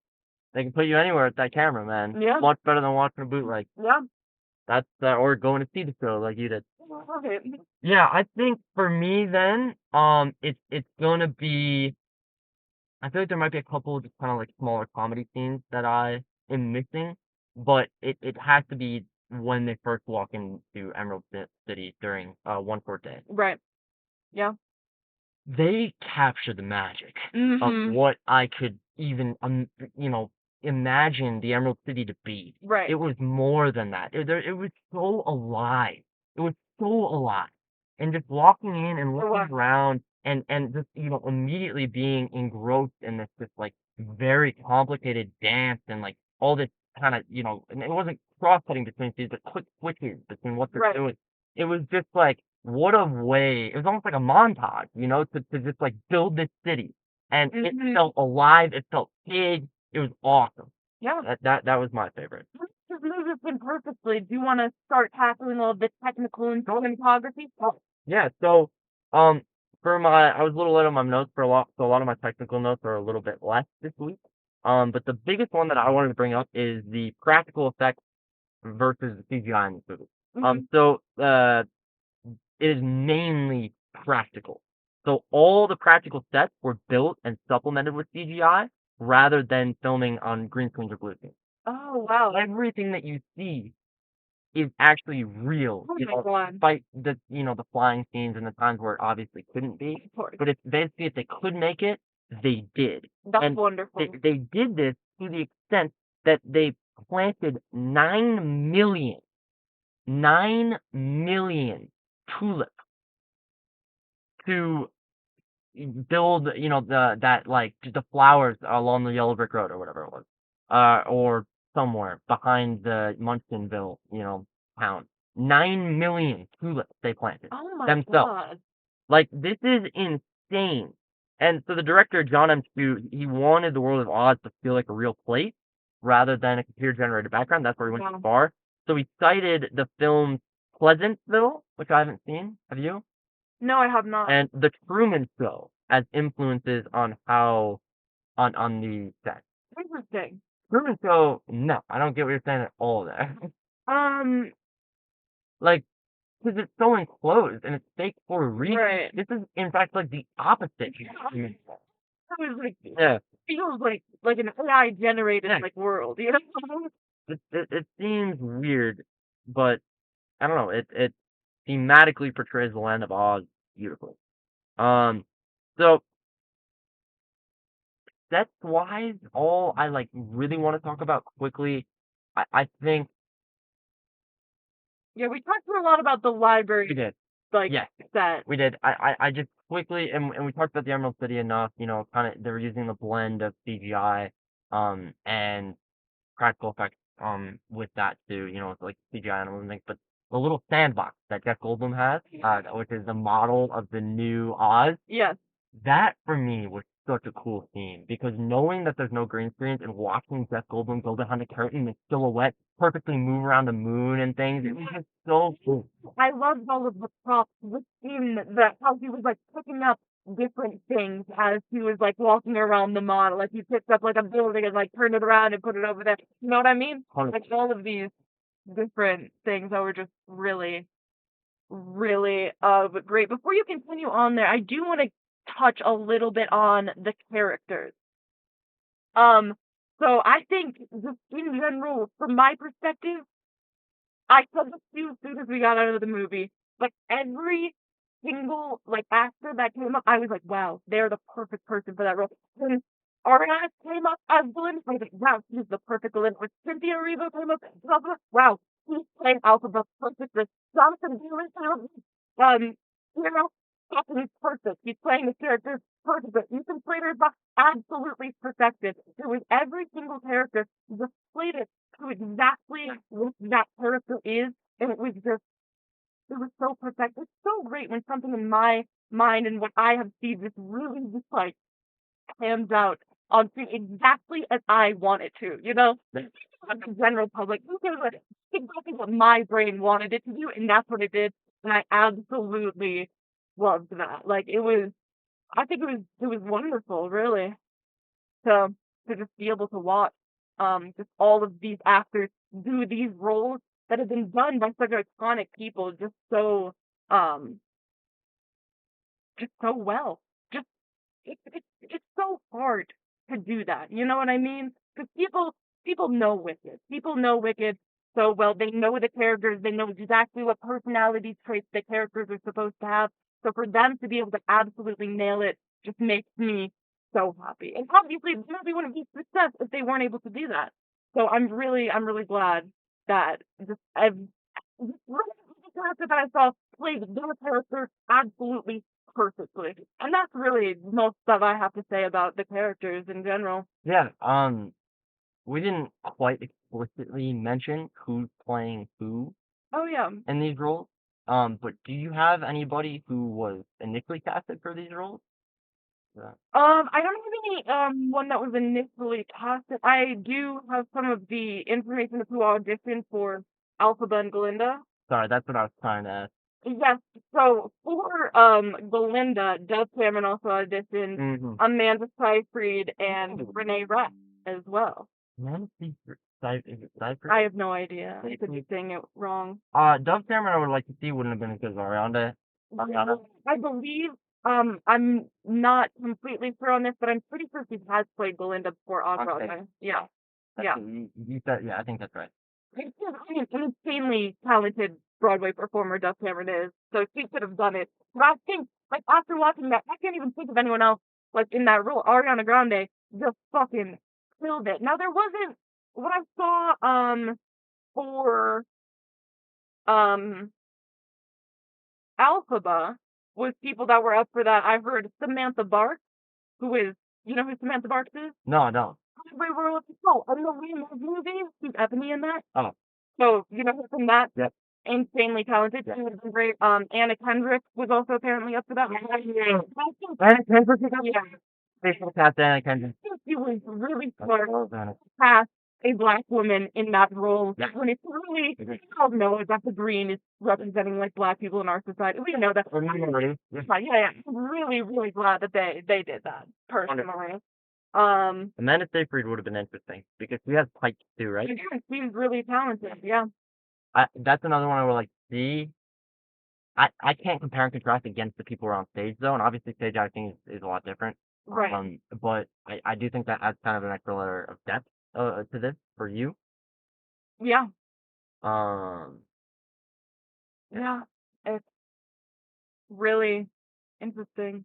They can put you anywhere with that camera, man. Yeah. Much better than watching a bootleg. Yeah. That's or going to see the show like you did. Okay. Yeah, I think for me then, it's gonna be. I feel like there might be a couple just kind of like smaller comedy scenes that I am missing, but it has to be when they first walk into Emerald City during One Court Day. Right. Yeah. They capture the magic of Mhm. what I could even imagined the Emerald City to be. Right. It was more than that. It was so alive. It was so alive. And just walking in and looking was. around and just, immediately being engrossed in this like very complicated dance and like all this kind of, and it wasn't cross-cutting between scenes, but quick switches between what they're Right. doing. It was just like, what a way. It was almost like a montage, to just like build this city. And it Mhm. felt alive. It felt big. It was awesome. Yeah. That was my favorite. This movie's been perfectly. Do you want to start tackling all the technical and cinematography? Yeah, so um I was a little light on my notes for a lot, so a lot of my technical notes are a little bit less this week. But the biggest one that I wanted to bring up is the practical effects versus the CGI in this movie. Mhm. So it is mainly practical. So all the practical sets were built and supplemented with CGI rather than filming on green screens or blue screens. Oh wow. Everything that you see is actually real, Oh my god. despite the flying scenes and the times where it obviously couldn't be. Of course. But if they could make it, they did. That's And wonderful. they did this to the extent that they planted 9 million tulips to build, the flowers along the yellow brick road or whatever it was, or somewhere behind the Munstonville, town. 9 million tulips they planted Oh my themselves. god. Like, this is insane. And so the director, John M. Chu, he wanted the world of Oz to feel like a real place rather than a computer-generated background. That's where he went Wow. too far. So he cited the film Pleasantville, which I haven't seen. Have you? No, I have not. And The Truman Show as influences on on the set. Interesting. Truman Show, no, I don't get what you're saying at all there. Um. Like, because it's so enclosed and it's fake for a reason. Right. This is, in fact, like the opposite. It was like Yeah, feels like an AI generated yeah. like world, you know? It seems weird, but I don't know. It thematically portrays the land of Oz beautifully. Um, so sets wise, all I like really want to talk about quickly, I think Yeah, we talked a lot about the we library did. like Yes, set. we did. I just quickly, and we talked about the Emerald City enough. Kind of they were using the blend of CGI, and practical effects, with that too. It's like CGI animals and things. But the little sandbox that Jeff Goldblum has, which is the model of the new Oz, Yes. that for me was such a cool scene because knowing that there's no green screens and watching Jeff Goldblum go behind the curtain and silhouette perfectly move around the moon and things, it was just so cool. I loved all of the props within that how he was like picking up different things as he was like walking around the model. Like he picked up like a building and like turned it around and put it over there. You know what I mean? Like all of these different things that were just really, really great. Before you continue on there, I do want to touch a little bit on the characters. Um, so I think just in general, from my perspective, I said this to you as soon as we got out of the movie, but every single like actor that came up, I was like, wow, they're the perfect person for that role. When Ariana came up as Glenn, I was like, wow, she's the perfect Glenn. When Cynthia Erivo came up as Alpha, wow, she's playing Alpha perfectly. Jonathan Taylor came up, you know, fucking perfect. He's playing the character perfectly. Ethan Slater is absolutely perfected. It was every single character just played it to exactly what that character is, and it was so perfect. It's so great when something in my mind and what I have seen just really just like pans out onto exactly as I want it to, you know? The general public, who cares what exactly what my brain wanted it to do, and that's what it did, and I absolutely loved that. Like I think it was wonderful, really, to just be able to watch just all of these actors do these roles that have been done by such iconic people um just so well. Just it's so hard to do that. You know what I mean? Because people know Wicked. People know Wicked so well. They know the characters. They know exactly what personality traits the characters are supposed to have. So for them to be able to absolutely nail it just makes me so happy. And obviously, the movie wouldn't be a success if they weren't able to do that. So I'm really glad that just the character that I saw played their character absolutely perfectly. And that's really most that I have to say about the characters in general. Yeah, we didn't quite explicitly mention who's playing who Oh yeah. in these roles. But do you have anybody who was initially casted for these roles? Yeah. I don't have any one that was initially casted. I do have some of the information of who auditioned for Alphaba and Glinda. Sorry, that's what I was trying to ask. Yes, so for Glinda, Dove Cameron also auditioned, Mm-hmm. Amanda Seyfried and Renee Rapp as well. Is it Cypher? I have no idea. I could be saying it wrong. Dove Cameron I would like to see wouldn't have been as good as Ariana. I believe, I'm not completely sure on this, but I'm pretty sure she has played Glinda before on Okay. Broadway. Yeah. That's Yeah. You said, yeah, I think that's right. She's an insanely talented Broadway performer, Dove Cameron is, so she could have done it. But I think, like, after watching that, I can't even think of anyone else, like, in that role. Ariana Grande just fucking killed it. Now, there wasn't, what I saw, for, Alphaba was people that were up for that. I heard Samantha Barks, who is, you know who Samantha Barks is? No, I don't. We were looking, oh, in the We Move movie, she's Ebony in that. Oh. So, you know her from that? Yep. Insanely talented. Yeah. She would have been great. Anna Kendrick was also apparently up for that. Anna Kendrick? Yeah. They should have cast Anna Kendrick. She was really smart That's to cast a black woman in that role. Yeah. When it's really, we all know that the green is representing like black people in our society. We know that. Yeah. I'm really glad that they did that, personally. Amanda Seyfried would have been interesting because she has pipes too, right? Again, she's really talented. Yeah. That's another one I would like to see. I can't compare and contrast against the people who are on stage though, and obviously stage acting is a lot different. Right. But I do think that adds kind of an extra layer of depth to this for you. Yeah. Um. Yeah. It's really interesting.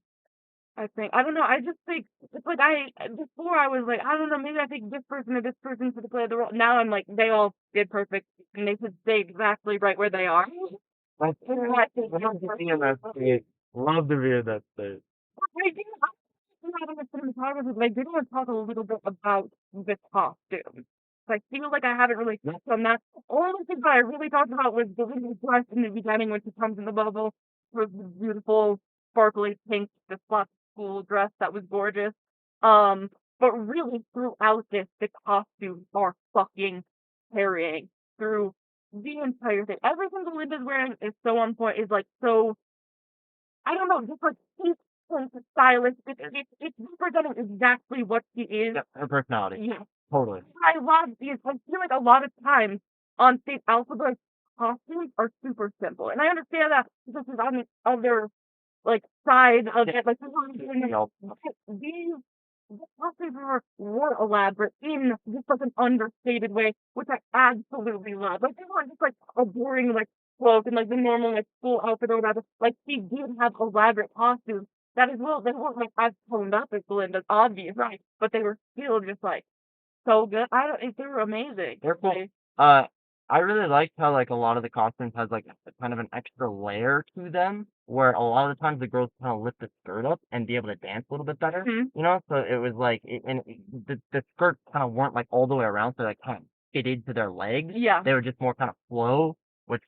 I think. I don't know. I just think it's like before I was like, I don't know, maybe I think this person or this person should play the role. Now I'm like, they all did perfect and they should stay exactly right where they are. Love to be in that stage. Love to be in that stage. I do having a cinematographer, but I did want to talk a little bit about the costumes. I feel like I haven't really touched on that. Only thing that I really talked about was the women's dress in the beginning when she comes in the bubble. Was the beautiful, sparkly pink, the flat school dress that was gorgeous. But really throughout this, the costumes are fucking carrying through the entire thing. Everything Linda's wearing is so on point. Is like so. I don't know, just like stylish. It's representing exactly what she is. Yeah, her personality. Yeah. Totally. I love these. I feel like a lot of times on stage, Alphaba's costumes are super simple, and I understand that this is on the other like side of it. Like these the costumes were elaborate in just like an understated way, which I absolutely love. Like they weren't just like a boring like cloak and like the normal like school outfit or whatever. Like she did have elaborate costumes that as well. They weren't like as toned up as Belinda's, obviously, but they were still just like so good. I don't. They were amazing. They're cool. I really liked how like a lot of the costumes has like kind of an extra layer to them, where a lot of the times the girls kind of lift the skirt up and be able to dance a little bit better, you know. So it was like, the skirts kind of weren't like all the way around, so like kind of fitted to their legs. Yeah. They were just more kind of flow, which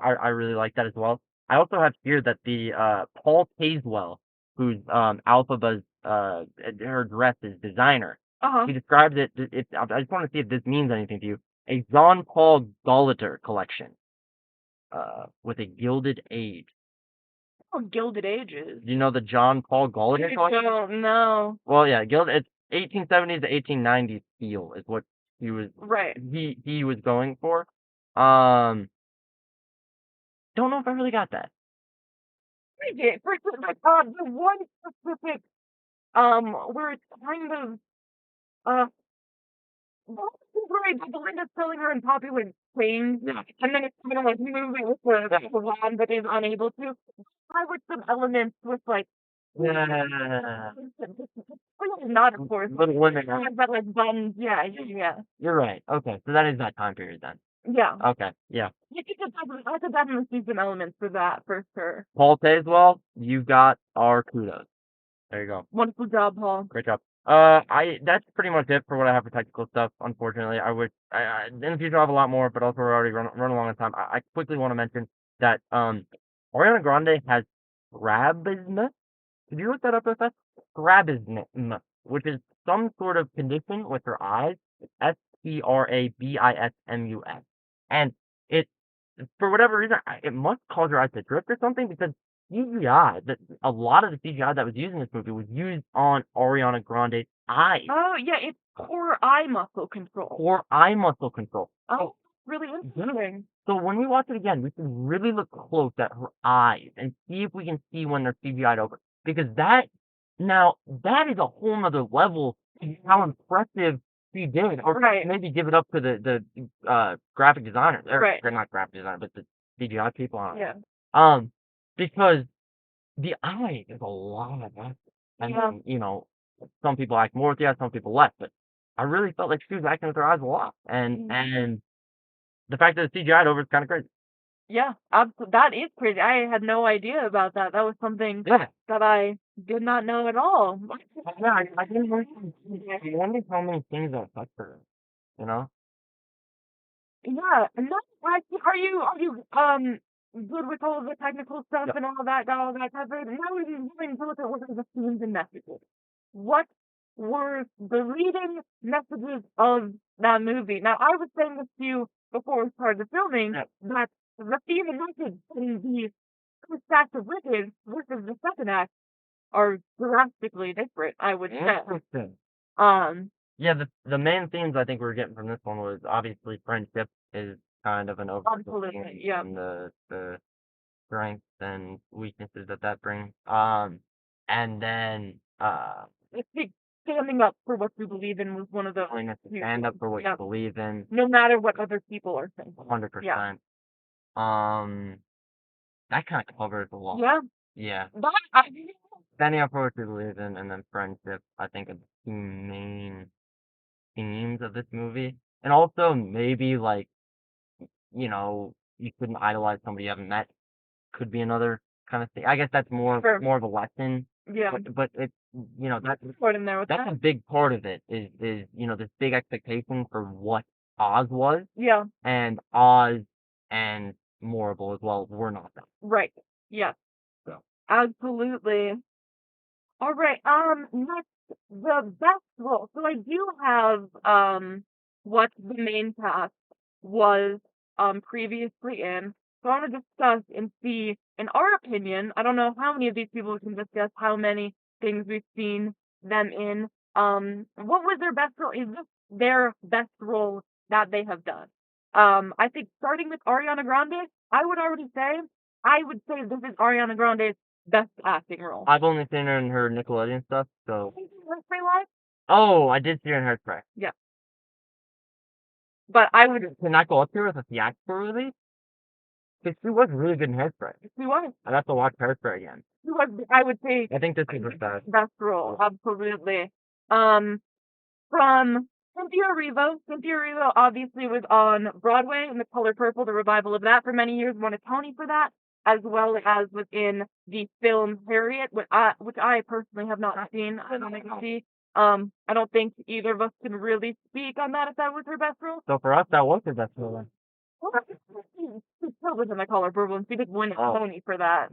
I really like that as well. I also have here that the Paul Tazewell, who's Alphaba's her dress is designer. Uh-huh. He described it. I just want to see if this means anything to you. A Jean-Paul Gaultier collection, with a Gilded Age. Oh, Gilded Ages. Do you know the Jean-Paul Gaultier collection? I don't know. Well, yeah, it's 1870s to 1890s feel is what he was. Right. He was going for. Don't know if I really got that. I did. For like the one specific where it's kind of right, Belinda's telling her in popular things, and then it's kind of like moving with the wand, but is unable to. Try with some elements with like. Yeah. Oh, yeah, not of course. Little Women. But like buns, yeah. You're right. Okay, so that is that time period then. Yeah. Okay, yeah. I could definitely see some elements for that, for sure. Paul Tazewell, you got our kudos. There you go. Wonderful job, Paul. Great job. That's pretty much it for what I have for technical stuff. Unfortunately, in the future I'll have a lot more, but also we're already run along on time. I quickly want to mention that Ariana Grande has strabismus. Did you look that up? If that's strabismus, which is some sort of condition with her eyes. Strabismus, and it, for whatever reason, it must cause her eyes to drift or something because CGI, a lot of the CGI that was used in this movie was used on Ariana Grande's eyes. Oh, yeah, it's core eye muscle control. Core eye muscle control. Oh, really interesting. So when we watch it again, we can really look close at her eyes and see if we can see when they're CGI'd over. Because that is a whole nother level to how impressive she did. Or Right. maybe give it up to the graphic designers. Right. They're not graphic designers, but the CGI people on it. Yeah. Because the eye is a lot of that. And Yeah. you know, some people act more with the eyes, some people less. But I really felt like she was acting with her eyes a lot. And the fact that it's CGI'd over is kind of crazy. Yeah, absolutely. That is crazy. I had no idea about that. That was something Yeah. that I did not know at all. Yeah, I didn't know. I wonder how many things that affect her. You know? Yeah, and that's why. Are you good with all of the technical stuff Yep. and all that? Got all that covered. Now we're going to look at what are the themes and messages. What were the leading messages of that movie? Now, I was saying this to you before we started the filming Yep. that the theme and message in the first act of Wicked versus the second act are drastically different, I would say. Interesting. Yeah, the main themes I think we're getting from this one was obviously friendship is kind of an overall theme, Absolutely, yeah. and the strengths and weaknesses that brings. And then I think standing up for what you believe in was one of the willingness to stand up for what you believe in, no matter what other people are saying. 100%. That kind of covers a lot. Yeah. Yeah. That, Standing up for what you believe in, and then friendship, I think, are the two main themes of this movie. And also maybe like, you know, you couldn't idolize somebody you haven't met. Could be another kind of thing. I guess that's more of a lesson. Yeah. But it's, you know, that's Put in there with a big part of it is you know, this big expectation for what Oz was. Yeah. And Oz and Morrible as well were not that. Right. Yes. So. Absolutely. All right. Next, the best role. So I do have what the main cast was previously in. So I want to discuss and see, in our opinion, I don't know how many of these people can discuss how many things we've seen them in. What was their best role? Is this their best role that they have done? I think starting with Ariana Grande, I would say this is Ariana Grande's best acting role. I've only seen her in her Nickelodeon stuff, so. Hairspray Live? Oh, I did see her in Hairspray. Yeah. But I would. Can I go up here with a theatrical release? Because she was really good in Hairspray. She was. I'd have to watch Hairspray again. She was, I would say. I think this is her best role, absolutely. From Cynthia Erivo. Cynthia Erivo obviously was on Broadway in The Color Purple, the revival of that for many years, won a Tony for that, as well as was in the film Harriet, which I personally have not seen. I don't think see. I don't think either of us can really speak on that if that was her best role. So for us, that was her best role. Well, she still was in The Color Purple, and she did win a Tony for that.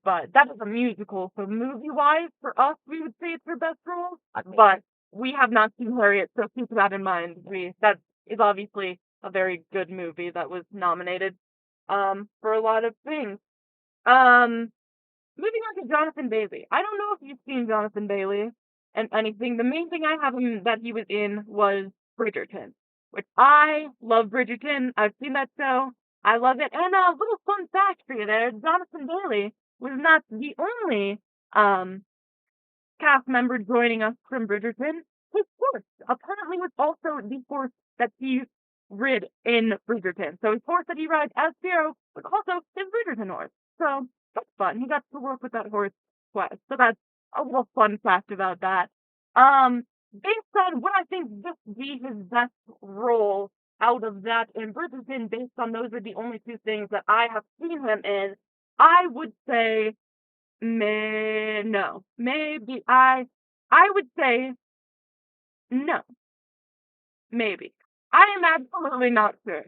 But that is a musical, so movie-wise, for us, we would say it's her best role. But we have not seen Harriet, so keep that in mind. That is obviously a very good movie that was nominated for a lot of things. Moving on to Jonathan Bailey. I don't know if you've seen Jonathan Bailey and anything. The main thing I have him that he was in was Bridgerton, which I love Bridgerton. I've seen that show. I love it. And a little fun fact for you there, Jonathan Bailey was not the only cast member joining us from Bridgerton. His horse apparently was also the horse that he rid in Bridgerton. So his horse that he rides as Pharaoh was also his Bridgerton horse. So that's fun. He got to work with that horse twice. So that's a little fun fact about that. Based on what I think this would be his best role out of that and Bridgerton, based on those are the only two things that I have seen him in, I would say no. Maybe I would say no. Maybe. I am absolutely not sure.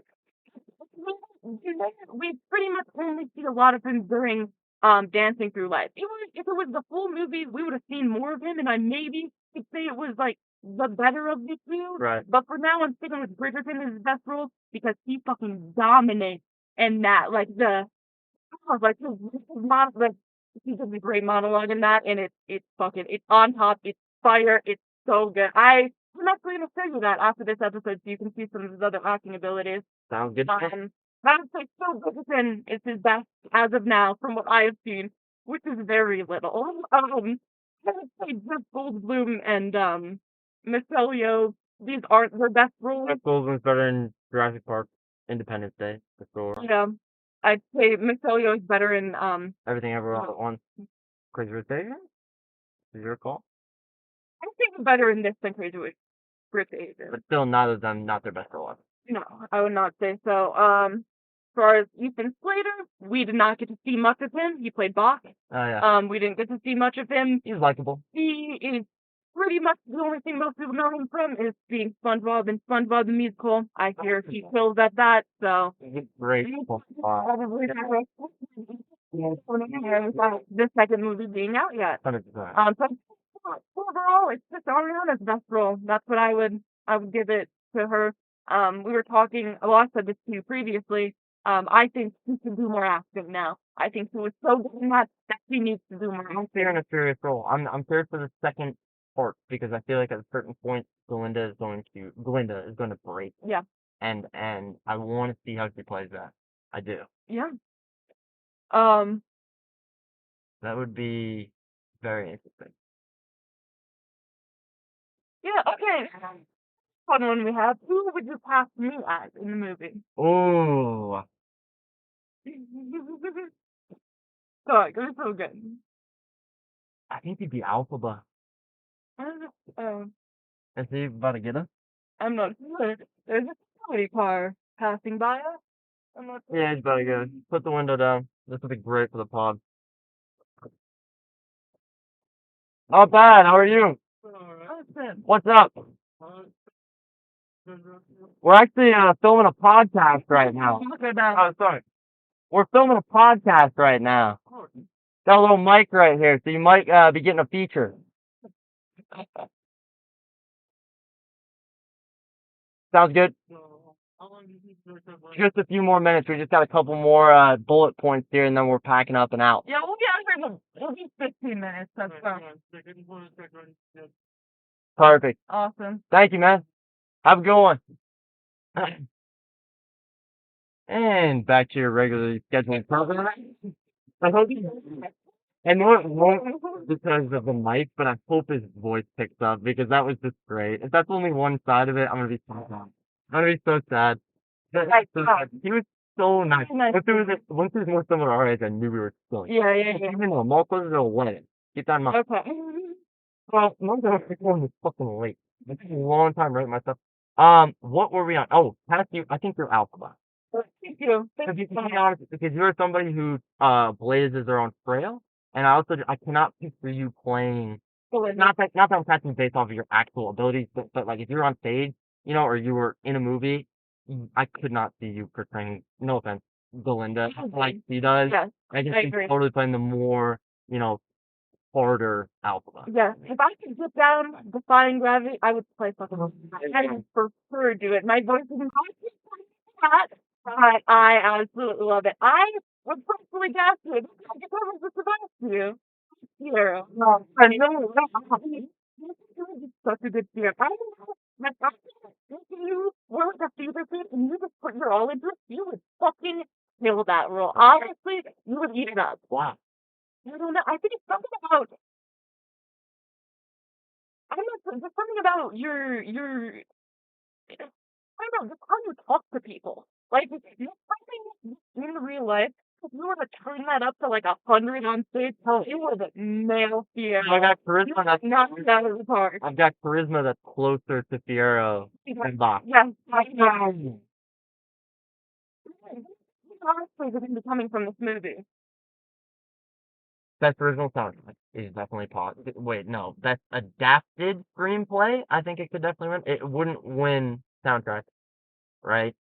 We pretty much only see a lot of him during Dancing Through Life. If it was the full movie, we would have seen more of him, and I maybe could say it was like the better of the two. Right. But for now, I'm sticking with Bridgerton as his best role because he fucking dominates in that. Like like he does a great monologue in that, and it's on top, it's fire, it's so good. I'm actually gonna show you that after this episode, so you can see some of his other acting abilities. Sounds good. I would say Phil Dickinson is his best as of now, from what I have seen, which is very little. I would say Jeff Goldblum and Michelle Yeoh. These aren't their best roles. Jeff Goldblum's better in Jurassic Park, Independence Day, for sure. Yeah, I'd say Michelle Yeoh is better in Everything Ever All at Once. Crazy Rich Asians? Is your call? I think better in this than Crazy Rich Asians. But still, neither of them not their best role. No, I would not say so. As far as Ethan Slater, we did not get to see much of him. He played Bach. Oh yeah. We didn't get to see much of him. He's likable. He is pretty much the only thing most people know him from is being SpongeBob in SpongeBob the Musical. I hear he kills at that, so He's great. probably the second movie being out yet. 100%. But overall, it's just Ariana's best role. That's what I would give it to her. We were talking. Well, I said this to you previously. I think she can do more acting now. I think she was so good in that she needs to do more I'm fair in acting. a serious role. I'm fair for the second part because I feel like at a certain point, Glinda is going to break, Yeah, and I want to see how she plays that. I do. yeah. That would be very interesting. Yeah. Okay. Fun one we have. Who would you cast me as in the movie? Oh, God, it was so good. I think he'd be Alphaba. Uh, Is he about to get us? I'm not sure. There's a security car passing by us. I'm not sure. Yeah, he's about to get us. Put the window down. This would be great for the pod. Not bad. How are you? What's up? We're actually filming a podcast right now. Look at that. Oh, sorry. We're filming a podcast right now. Got a little mic right here, so you might be getting a feature. Sounds good? Just a few more minutes. We just got a couple more bullet points here, and then we're packing up and out. Yeah, we'll be out here in at least 15 minutes. That's fine. Perfect. Awesome. Thank you, man. Have a good one. And back to your regularly scheduled program. I hope I know it won't because of the mic, but I hope his voice picks up because that was just great. If that's only one side of it, I'm gonna be so sad. I'm gonna be so sad. He was so nice. Once it was more similar to our age, I knew we were silly. Yeah. Even though more closer to a wedding. Keep that in mind. Okay. Well, I'm gonna one was fucking late. It took a long time writing my stuff. What were we on? Oh, past you. I think you're Alpha. Thank you. Because to be honest, because you're somebody who blazes their own trail, and I cannot picture you playing. Not that I'm catching based off of your actual abilities, but like if you're on stage, or you were in a movie, I could not see you portraying. No offense, Belinda, like she does. Yes, I can I see agree. totally playing the more, harder Alpha. Yes, if I could get down defying gravity, I would play fucking. I would for sure do it. My voice isn't hot, but I absolutely love it. I would personally guess it. I just haven't just about you. Here. No, I know. It's such a good fear. I don't know. Like, if you were like a fever kid and you just put your all into it, you would fucking kill that role. Honestly, you would eat it up. Wow. I don't know. I think it's something about. I don't know. There's something about your. I don't know. Just how you talk to people. Like, it's something in real life. If you were to turn that up to like 100 on stage, it would nail Fierro. I got charisma that's Knock it out of the park. I've got charisma that's closer to Fierro than Bach. Yes, I know. Honestly, is going to be coming from this movie? Best original soundtrack is definitely possible. Wait, no. Best adapted screenplay, I think it could definitely win. It wouldn't win soundtrack, right?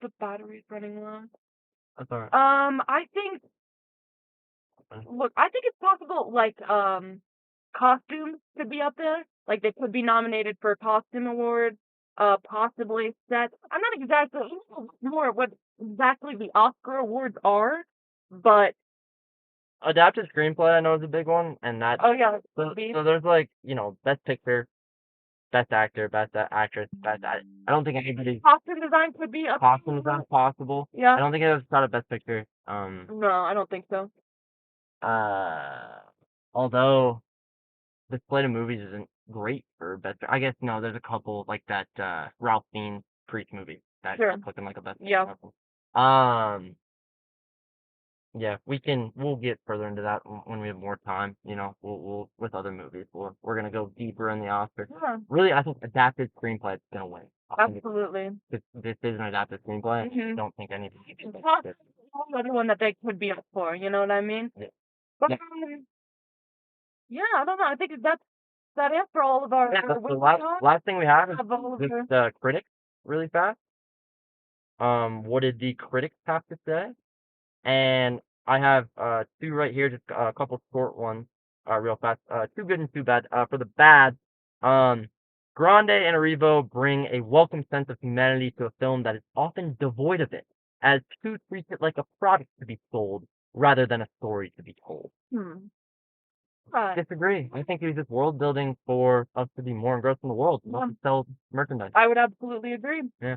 The battery's running low. That's alright. I think. Look, I think it's possible. Like, costumes could be up there. Like, they could be nominated for a costume award. Possibly sets. I'm not exactly sure what exactly the Oscar awards are, but Adapted screenplay, I know, is a big one, and that. oh yeah, So there's like, best picture, best actor, best actress, best. I don't think anybody. Costume design could be up. Costume design possible. Yeah. I don't think it's got a best picture. No, I don't think so. Although the slate of movies isn't great for best. I guess no, there's a couple like that Ralph Fiennes Preach movie that's looking like a best. Yeah. Yeah, we'll get further into that when we have more time. We'll with other movies. We're gonna go deeper in the Oscar. Yeah. Really, I think adapted screenplay is gonna win. Absolutely. This is an adapted screenplay. Mm-hmm. I don't think anything. Another one that they could be up for. You know what I mean? Yeah. But yeah, I don't know. I think that's it for all of our. Yeah, the last thing we have is just critics really fast. What did the critics have to say? And I have two right here, just a couple short ones, real fast. Too good and too bad. For the bad, Grande and Arrivo bring a welcome sense of humanity to a film that is often devoid of it, as two treats it like a product to be sold rather than a story to be told. Disagree. I think it was just world building for us to be more engrossed in the world, not to sell merchandise. I would absolutely agree. Yeah.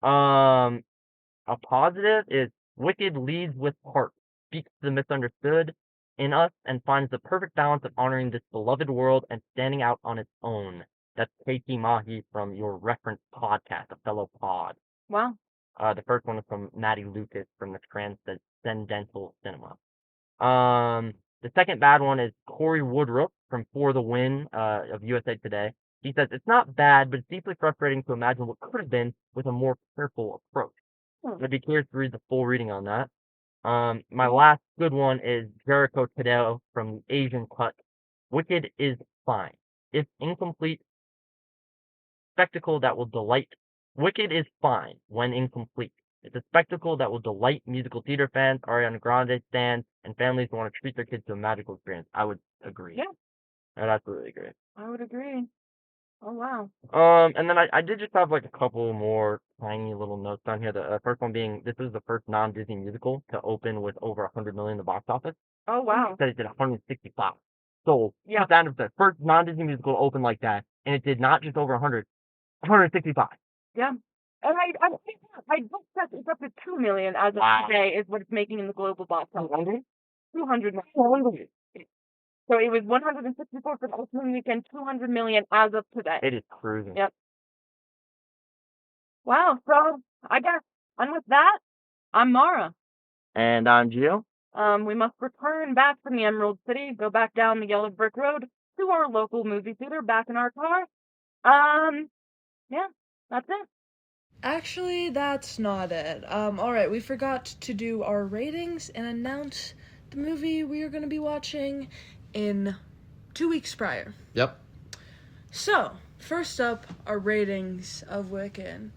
A positive is Wicked leads with heart, speaks to the misunderstood in us, and finds the perfect balance of honoring this beloved world and standing out on its own. That's Katie Mahi from your reference podcast, a fellow pod. Wow. The first one is from Maddie Lucas from the Transcendental Cinema. The second bad one is Corey Woodruff from For the Win of USA Today. He says, it's not bad, but it's deeply frustrating to imagine what could have been with a more careful approach. I'd be curious to read the full reading on that. My last good one is Jericho Tadeo from Asian Cut. Wicked is fine. If incomplete, spectacle that will delight. Wicked is fine when incomplete. It's a spectacle that will delight musical theater fans, Ariana Grande fans, and families who want to treat their kids to a magical experience. I would agree. Yeah. I'd absolutely agree. I would agree. Oh, wow. And then I did just have like a couple more tiny little notes down here. The first one being, this is the first non-Disney musical to open with over 100 million in the box office. Oh, wow. It said it did 165. So, yeah, that is the first non-Disney musical to open like that, and it did not just over 100, 165. Yeah. And I just said it's up to 2 million as of today is what it's making in the global box office. 200 million. So it was 164 for the opening weekend, 200 million as of today. It is cruising. Yep. Wow. So I guess, and with that, I'm Mara. And I'm Gio. We must return back from the Emerald City, go back down the yellow brick road to our local movie theater, back in our car. Yeah, that's it. Actually, that's not it. Alright, we forgot to do our ratings and announce the movie we are going to be watching in 2 weeks prior. Yep. So, first up, our ratings of Wicked.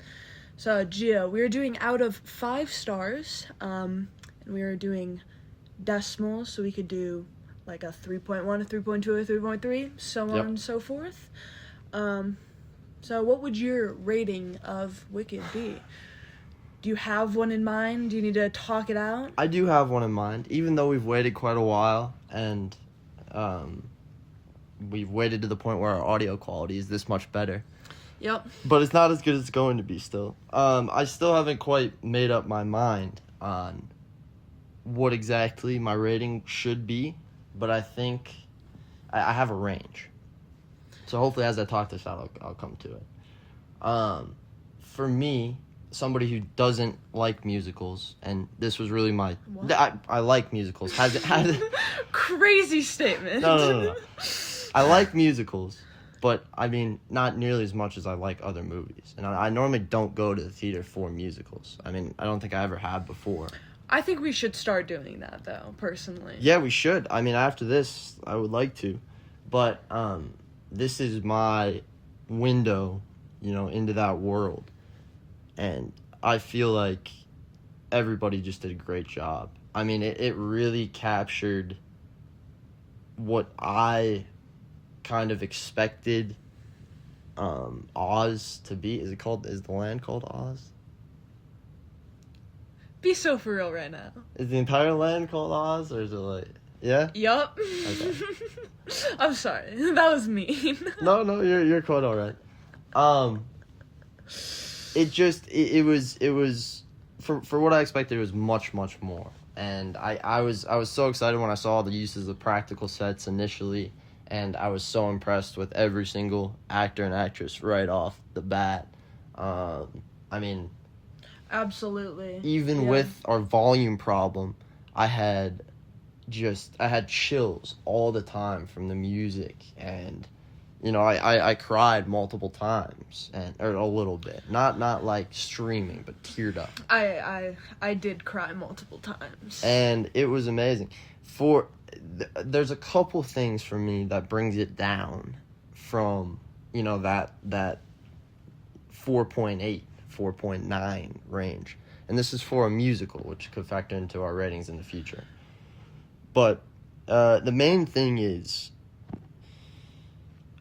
So, Gio, we are doing out of 5 stars, and we are doing decimals, so we could do like a 3.1, a 3.2, a 3.3, so on and so forth. So what would your rating of Wicked be? Do you have one in mind? Do you need to talk it out? I do have one in mind, even though we've waited quite a while, and we've waited to the point where our audio quality is this much better. Yep. But it's not as good as it's going to be still. I still haven't quite made up my mind on what exactly my rating should be, but I think I have a range. So hopefully as I talk this out, I'll come to it. For me, somebody who doesn't like musicals, and this was really my... What? I like musicals. Crazy statement. No. I like musicals, but, I mean, not nearly as much as I like other movies. And I normally don't go to the theater for musicals. I mean, I don't think I ever have before. I think we should start doing that, though, personally. Yeah, we should. I mean, after this, I would like to. But this is my window, into that world. And I feel like everybody just did a great job. I mean, it really captured what I kind of expected Oz to be. Is the land called Oz? Be so for real right now. Is the entire land called Oz, or is it like... Yeah? Yup. Okay. I'm sorry. That was mean. No, you're quite alright. It was for what I expected, it was much, much more. And I was so excited when I saw the uses of practical sets initially, and I was so impressed with every single actor and actress right off the bat. I mean, absolutely. Even with our volume problem, I had chills all the time from the music, and I cried multiple times, or a little bit, not like streaming, but teared up. I did cry multiple times, and it was amazing. There's a couple things for me that brings it down from that 4.8, 4.9 range, and this is for a musical, which could factor into our ratings in the future. But the main thing is,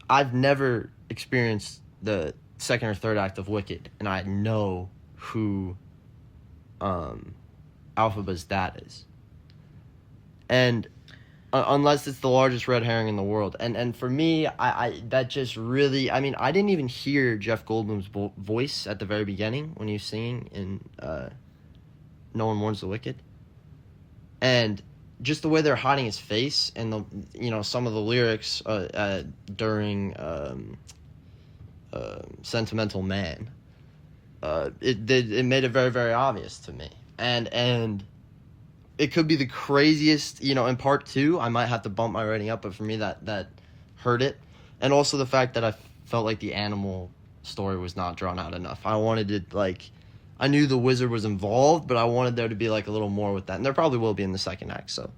I've never experienced the second or third act of Wicked, and I know who Alphaba's dad is. And unless it's the largest red herring in the world. And for me, I that just really... I mean, I didn't even hear Jeff Goldblum's voice at the very beginning when he was singing in No One Mourns the Wicked. And just the way they're hiding his face, and some of the lyrics during Sentimental Man, it made it very, very obvious to me, and it could be the craziest. In part 2, I might have to bump my rating up, but for me that hurt it, and also the fact that I felt like the animal story was not drawn out enough. I wanted to I knew the wizard was involved, but I wanted there to be a little more with that. And there probably will be in the second act, so,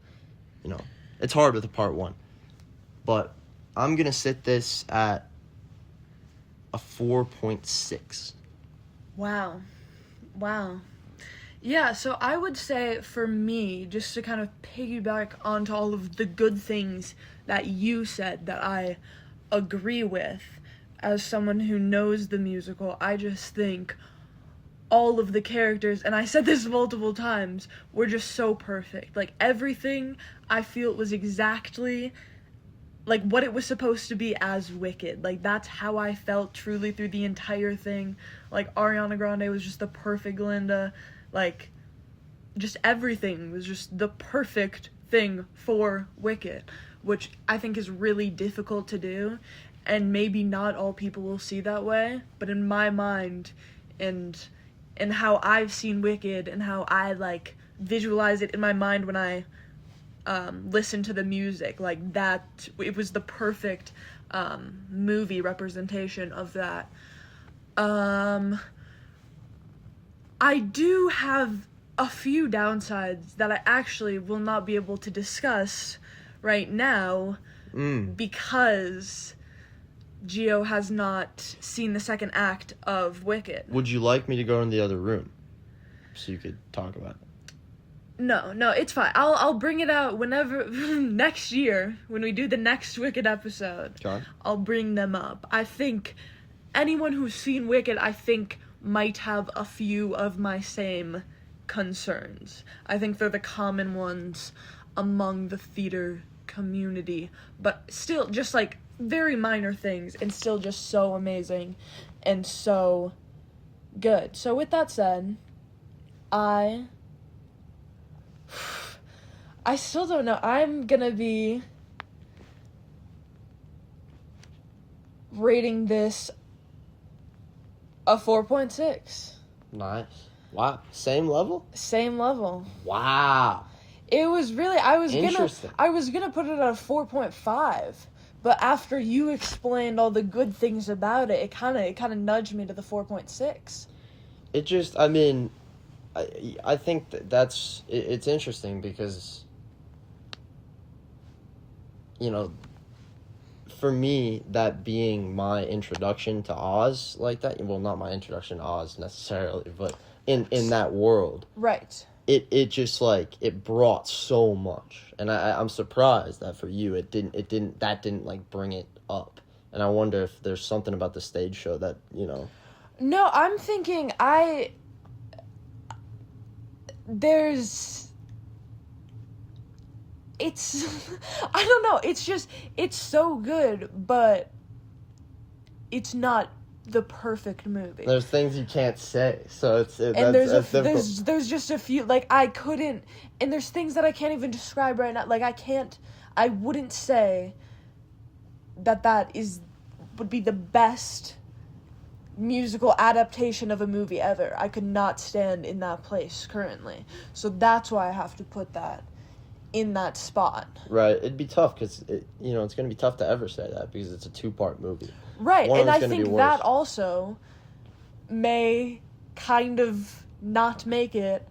it's hard with the part 1. But I'm going to sit this at a 4.6. Wow. Yeah, so I would say for me, just to kind of piggyback onto all of the good things that you said that I agree with, as someone who knows the musical, I just think all of the characters, and I said this multiple times, were just so perfect. Everything, I feel, was exactly what it was supposed to be as Wicked. That's how I felt truly through the entire thing. Ariana Grande was just the perfect Glinda. Just everything was just the perfect thing for Wicked, which I think is really difficult to do, and maybe not all people will see that way, but in my mind, and how I've seen Wicked, and how I visualize it in my mind when I listen to the music, that it was the perfect movie representation of that. I do have a few downsides that I actually will not be able to discuss right now because Gio has not seen the second act of Wicked. Would you like me to go in the other room so you could talk about it? No, it's fine. I'll bring it out whenever next year when we do the next Wicked episode. John? I'll bring them up. I think anyone who's seen Wicked, I think, might have a few of my same concerns. I think they're the common ones among the theater community, but still just very minor things, and still just so amazing and so good. So with that said, I still don't know. I'm gonna be rating this A 4.6. Nice. Wow. Same level? Same level. Wow. It was really I was Interesting. gonna put it at a 4.5, but after you explained all the good things about it, it kind of nudged me to the 4.6. It just, I mean, I think that's it's interesting because, you know, for me, that being my introduction to Oz like that, well, not my introduction to Oz necessarily, but in that world, Right. it just like it brought so much, and I'm surprised that for you it didn't like bring it up, and I wonder if there's something about the stage show that, you know. No, I'm thinking it's I don't know, it's so good, but it's not the perfect movie. There's things you can't say, so that's there's just a few, like, I couldn't, and there's things that I can't even describe right now. Like, I wouldn't say that would be the best musical adaptation of a movie ever. I could not stand in that place currently. So that's why I have to put that in that spot. Right. It'd be tough because it's going to be tough to ever say that because it's a 2-part movie. Right, One of and them's I gonna be think worse. that also may kind of not make it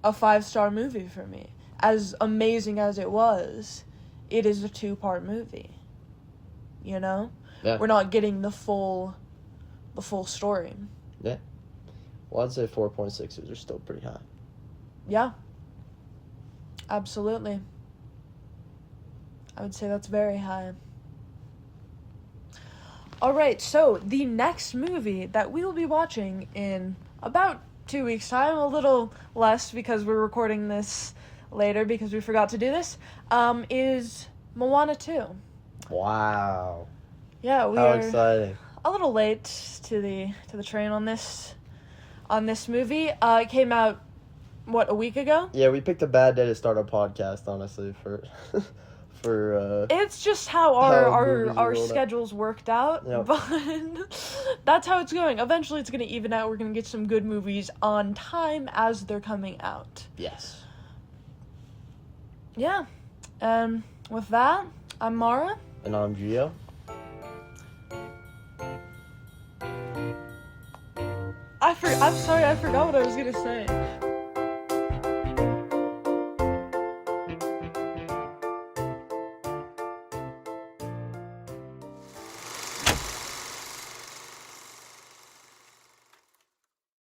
a 5-star movie for me. As amazing as it was, it is a 2-part movie. You know? Yeah. We're not getting the full story. Yeah. Well, I'd say 4.6s are still pretty high. Yeah. Absolutely. I would say that's very high. Alright, so the next movie that we will be watching in about 2 weeks' time, a little less because we're recording this later because we forgot to do this, is Moana 2. Wow. Yeah, we How are exciting. a little late to the train on this movie. It came out, what, a week ago? Yeah, we picked a bad day to start our podcast, honestly, for It's just how how movies are our rolled out. schedules worked out, Yep. but that's how it's going. Eventually it's going to even out. We're going to get some good movies on time as they're coming out. Yes. Yeah. With that, I'm Mara. And I'm Gio. I'm sorry, I forgot what I was going to say.